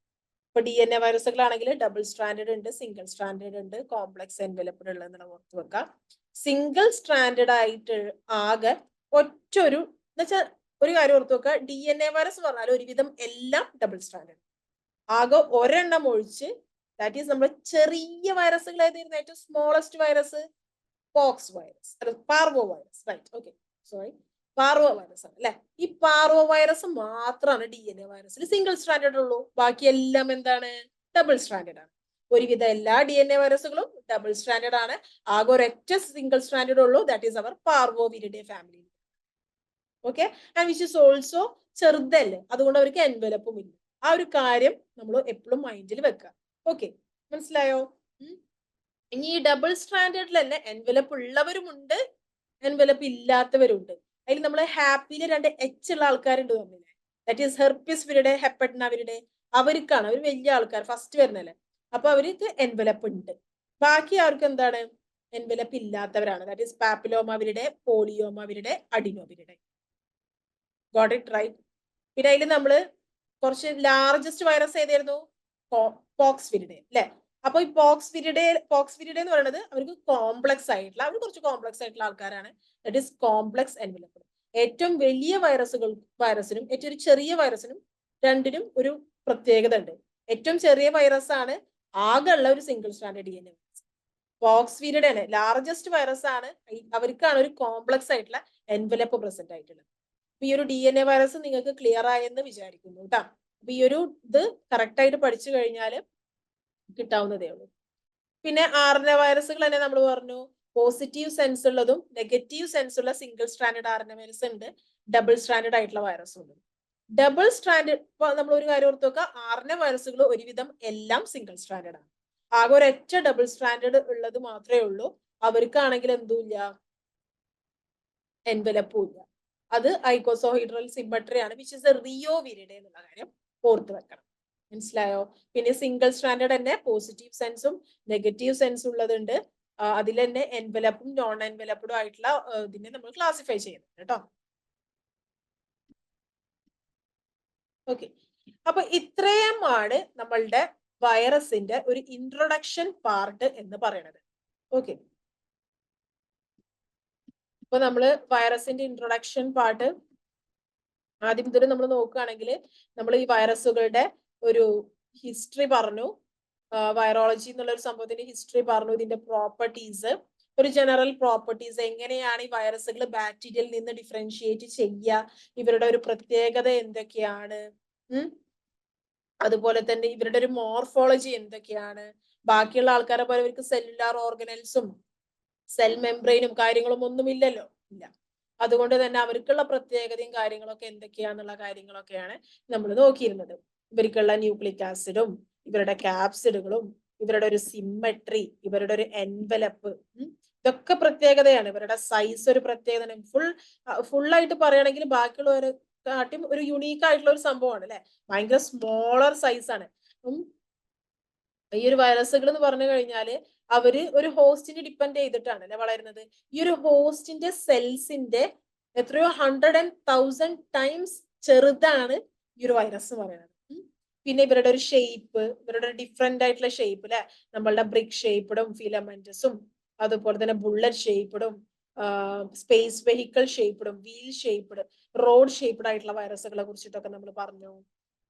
ഇപ്പൊ DNA വൈറസുകളാണെങ്കിൽ ഡബിൾ സ്ട്രാൻഡഡ് ഉണ്ട്, സിംഗിൾ സ്ട്രാൻഡഡ് ഉണ്ട്, കോംപ്ലക്സ് എൻവലപ്ഡ് ഉള്ളത് ഓർത്ത് വെക്കാം. സിംഗിൾ സ്ട്രാൻഡഡ് ആയിട്ട് ആകെ ഒറ്റൊരു എന്നുവെച്ചാൽ ഒരു കാര്യം ഓർത്ത് വെക്കുക, DNA വൈറസ് പറഞ്ഞാൽ ഒരുവിധം എല്ലാം ഡബിൾ സ്ട്രാൻഡഡ്. ആകെ ഒരെണ്ണം ഒഴിച്ച്, ദാറ്റ് ഈസ് നമ്മുടെ ചെറിയ വൈറസുകൾ ഏതായിരുന്നു ഏറ്റവും smallest virus? Pox virus, parvo virus, right? Okay, sorry, parvo virus ആണ് അല്ലെ. ഈ പാർവോ വൈറസ് മാത്രമാണ് DNA വൈറസിൽ സിംഗിൾ സ്ട്രാൻഡഡ് ഉള്ളൂ. ബാക്കി എല്ലാം എന്താണ്? ഡബിൾ സ്ട്രാൻഡഡ് ആണ്. ഒരുവിധ എല്ലാ DNA വൈറസുകളും ഡബിൾ സ്ട്രാൻഡഡ് ആണ്. ആകെ ഒരൊറ്റ സിംഗിൾ സ്ട്രാൻഡഡ് ഉള്ളൂ, ദാറ്റ് ഈസ് അവർ parvoviridae family. Okay, and which is also ചെറുതല്ലേ, അതുകൊണ്ട് അവർക്ക് എൻവലപ്പും ഇല്ല. ആ ഒരു കാര്യം നമ്മൾ എപ്പോഴും മൈൻഡിൽ വെക്കുക. ഓക്കെ, മനസ്സിലായോ? ഇനി ഈ ഡബിൾ സ്ട്രാൻഡേർഡിൽ തന്നെ എൻവലപ്പ് ഉള്ളവരുമുണ്ട്, എൻവലപ്പ് ഇല്ലാത്തവരുണ്ട്. അതിൽ നമ്മൾ ഹാപ്പിയില് 2 H ഉള്ള ആൾക്കാരുണ്ട് തമ്മില്. That is herpes viridae, hepadna viridae. അവർക്കാണ്, അവർ വലിയ ആൾക്കാർ ഫസ്റ്റ് വരുന്നല്ലേ, അപ്പൊ അവർക്ക് എൻവലപ്പ് ഉണ്ട്. ബാക്കി അവർക്ക് എന്താണ്? എൻവലപ്പ് ഇല്ലാത്തവരാണ്. That is papilloma viridae, polyoma viridae, adeno viridae. Got it right? പിന്നെ അതിൽ നമ്മള് കുറച്ച് ലാർജസ്റ്റ് വൈറസ് ഏതായിരുന്നു? പോക്സ് വിരിഡേ അല്ലെ. അപ്പൊ ഈ പോക്സ് വിരിഡേ എന്ന് പറയുന്നത് അവർക്ക് കോംപ്ലക്സ് ആയിട്ടുള്ള, അവർ കുറച്ച് കോംപ്ലക്സ് ആയിട്ടുള്ള ആൾക്കാരാണ്. That is complex envelope. ഏറ്റവും വലിയ വൈറസിനും ഏറ്റവും ചെറിയ വൈറസിനും രണ്ടിനും ഒരു പ്രത്യേകത ഉണ്ട്. ഏറ്റവും ചെറിയ വൈറസ് ആണ് ആകെ ഉള്ള ഒരു സിംഗിൾ സ്ട്രാൻഡഡ് DNA. പോക്സ് വിരിഡേ ആണ് ലാർജസ്റ്റ് വൈറസ് ആണ്, അവർക്കാണ് ഒരു കോംപ്ലക്സ് ആയിട്ടുള്ള എൻവലപ്പ് പ്രസന്റ് ആയിട്ടുള്ളത്. ഈ ഒരു DNA വൈറസ് നിങ്ങൾക്ക് ക്ലിയർ ആയെന്ന് വിചാരിക്കുന്നു കേട്ടോ. അപ്പൊ ഈ ഒരു ഇത് കറക്റ്റ് ആയിട്ട് പഠിച്ചു കഴിഞ്ഞാൽ കിട്ടാവുന്നതേ ഉള്ളൂ. പിന്നെ RNA വൈറസുകൾ തന്നെ നമ്മൾ പറഞ്ഞു, പോസിറ്റീവ് സെൻസ് ഉള്ളതും നെഗറ്റീവ് സെൻസ് ഉള്ള സിംഗിൾ സ്ട്രാൻഡഡ് RNA വൈറസ് ഉണ്ട്, ഡബിൾ സ്ട്രാൻഡഡ് ആയിട്ടുള്ള വൈറസ് ഉണ്ട്. ഡബിൾ സ്ട്രാൻഡഡ്, ഇപ്പൊ നമ്മൾ ഒരു കാര്യം ഓർത്ത് നോക്കുക, RNA വൈറസുകൾ ഒരുവിധം എല്ലാം സിംഗിൾ സ്ട്രാൻഡഡ് ആണ്. ആകെ ഒരൊറ്റ ഡബിൾ സ്ട്രാൻഡഡ് ഉള്ളത് മാത്രമേ ഉള്ളൂ. അവർക്കാണെങ്കിൽ എന്തുമില്ല, എൻവലപ്പും ഇല്ല. അത് ഐക്കോസോഹീഡ്രൽ സിമ്മട്രി ആണ്, വിച്ച് ഇസ് എ റിയോവിരിഡേ എന്നുള്ള കാര്യം ഓർത്ത് വെക്കണം. മനസ്സിലായോ? പിന്നെ സിംഗിൾ സ്ട്രാൻഡഡ് തന്നെ പോസിറ്റീവ് സെൻസും നെഗറ്റീവ് സെൻസും ഉള്ളതുണ്ട്. അതിൽ തന്നെ എൻവലപ്പും നോൺ എൻവലപ്ഡും ആയിട്ടുള്ള ഇതിനെ നമ്മൾ ക്ലാസിഫൈ ചെയ്യുന്നുണ്ട് കേട്ടോ. ഓക്കെ, അപ്പൊ ഇത്രയുമാണ് നമ്മളുടെ വൈറസിന്റെ ഒരു ഇൻട്രൊഡക്ഷൻ പാർട്ട് എന്ന് പറയുന്നത്. ഓക്കെ, ഇപ്പൊ നമ്മള് വൈറസിന്റെ ഇൻട്രൊഡക്ഷൻ പാർട്ട് ആദ്യം മുതൽ നമ്മൾ നോക്കുകയാണെങ്കിൽ, നമ്മൾ ഈ വൈറസുകളുടെ ഒരു ഹിസ്റ്ററി പറഞ്ഞു, വൈറോളജി എന്നുള്ള ഒരു സംഭവത്തിന്റെ ഹിസ്റ്ററി പറഞ്ഞു, ഇതിന്റെ പ്രോപ്പർട്ടീസ്, ഒരു ജനറൽ പ്രോപ്പർട്ടീസ്, എങ്ങനെയാണ് ഈ വൈറസുകൾ ബാക്ടീരിയയിൽ നിന്ന് ഡിഫറൻഷിയേറ്റ് ചെയ്യുക, ഇവരുടെ ഒരു പ്രത്യേകത എന്തൊക്കെയാണ്, അതുപോലെ തന്നെ ഇവരുടെ ഒരു മോർഫോളജി എന്തൊക്കെയാണ്, ബാക്കിയുള്ള ആൾക്കാരെ പോലെ ഇവർക്ക് സെല്ലുലാർ ഓർഗനൽസും സെൽ മെംബ്രെയിനും കാര്യങ്ങളും ഒന്നും ഇല്ലല്ലോ, ഇല്ല. അതുകൊണ്ട് തന്നെ അവർക്കുള്ള പ്രത്യേകതയും കാര്യങ്ങളൊക്കെ എന്തൊക്കെയാന്നുള്ള കാര്യങ്ങളൊക്കെയാണ് നമ്മൾ നോക്കിയിരുന്നത്. ഇവർക്കുള്ള ന്യൂക്ലിക് ആസിഡും ഇവരുടെ ക്യാപ്സിഡുകളും ഇവരുടെ ഒരു സിമ്മട്രി, ഇവരുടെ ഒരു എൻവലപ്പ്, ഇതൊക്കെ പ്രത്യേകതയാണ്. ഇവരുടെ സൈസ് ഒരു പ്രത്യേകത. ഫുള്ളായിട്ട് പറയുകയാണെങ്കിൽ ബാക്കിയുള്ളവരെ കാട്ടിയും ഒരു യുണീക്ക് ആയിട്ടുള്ള ഒരു സംഭവമാണ് അല്ലെ. ഭയങ്കര സ്മോളർ സൈസ് ആണ്. ഈ ഒരു വൈറസുകൾ എന്ന് പറഞ്ഞു കഴിഞ്ഞാല് അവര് ഒരു ഹോസ്റ്റിനെ ഡിപ്പെൻഡ് ചെയ്തിട്ടാണ് അല്ലെ വളരുന്നത്. ഈ ഒരു ഹോസ്റ്റിന്റെ സെൽസിന്റെ എത്രയോ 100,000 ടൈംസ് ചെറുതാണ് ഈ ഒരു വൈറസ് എന്ന് പറയുന്നത്. പിന്നെ ഇവരുടെ ഒരു ഷേപ്പ്, ഇവരുടെ ഡിഫറെന്റ് ആയിട്ടുള്ള ഷേപ്പ് അല്ലെ, നമ്മളുടെ ബ്രിക്ക് ഷേപ്പ്ഡും ഫിലമെന്റസും അതുപോലെ തന്നെ ബുള്ളറ്റ് ഷേപ്പ്ഡും സ്പേസ് വെഹിക്കിൾ ഷേപ്പ്ഡും വീൽ ഷേപ്പ്ഡ് റോഡ് ഷേപ്പ്ഡ് ആയിട്ടുള്ള വൈറസുകളെ കുറിച്ചിട്ടൊക്കെ നമ്മൾ പറഞ്ഞു.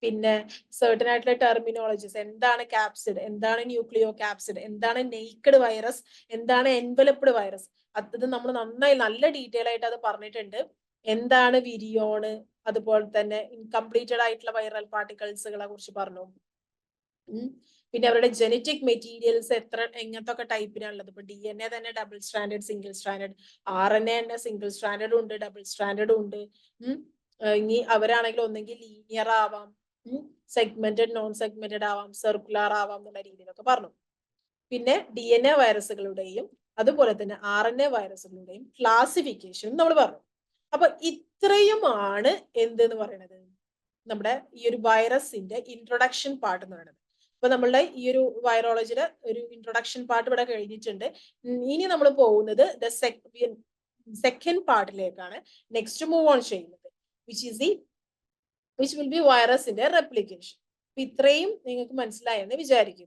പിന്നെ സർട്ടൻ ആയിട്ടുള്ള ടെർമിനോളജീസ്, എന്താണ് ക്യാപ്സിഡ്, എന്താണ് ന്യൂക്ലിയോ ക്യാപ്സിഡ്, എന്താണ് നെയ്ക്കഡ് വൈറസ്, എന്താണ് എൻവലപ്ഡ് വൈറസ്, അത് നമ്മൾ നന്നായി നല്ല ഡീറ്റെയിൽ ആയിട്ട് അത് പറഞ്ഞിട്ടുണ്ട്. എന്താണ് വിരിയോണ്, അതുപോലെ തന്നെ ഇൻകംപ്ലീറ്റഡ് ആയിട്ടുള്ള വൈറൽ പാർട്ടിക്കിൾസുകളെ കുറിച്ച് പറഞ്ഞു. പിന്നെ അവരുടെ ജനറ്റിക് മെറ്റീരിയൽസ് എങ്ങനത്തെ ഒക്കെ ടൈപ്പിനാണുള്ളത്. ഇപ്പൊ DNA തന്നെ double stranded, single stranded, RNA തന്നെ സിംഗിൾ സ്ട്രാൻഡഡും ഉണ്ട്, ഡബിൾ സ്ട്രാൻഡഡും ഉണ്ട്. ഇനി അവരാണെങ്കിൽ ഒന്നെങ്കിൽ ലീനിയർ ആവാം, സെഗ്മെന്റഡ്, നോൺ സെഗ്മെന്റഡ് ആവാം, സർക്കുലർ ആവാം എന്നുള്ള രീതിയിലൊക്കെ പറഞ്ഞു. പിന്നെ DNA വൈറസുകളുടെയും അതുപോലെ തന്നെ RNA വൈറസുകളുടെയും ക്ലാസിഫിക്കേഷൻ നമ്മൾ പറഞ്ഞു. അപ്പൊ ഇത്രയുമാണ് എന്തെന്ന് പറയുന്നത് നമ്മുടെ ഈ ഒരു വൈറസിന്റെ ഇൻട്രൊഡക്ഷൻ പാർട്ട് എന്ന് പറയുന്നത്. അപ്പൊ നമ്മളുടെ ഈ ഒരു വൈറോളജിയുടെ ഒരു ഇൻട്രൊഡക്ഷൻ പാർട്ട് ഇവിടെ കഴിഞ്ഞിട്ടുണ്ട്. ഇനി നമ്മൾ പോകുന്നത് സെക്കൻഡ് പാർട്ടിലേക്കാണ് നെക്സ്റ്റ് മൂവ് ഓൺ ചെയ്യുന്നത്, വിച്ച് വിൽ ബി വൈറസിന്റെ റെപ്ലിക്കേഷൻ. ഇത്രയും നിങ്ങൾക്ക് മനസ്സിലായെന്ന് വിചാരിക്കുന്നു.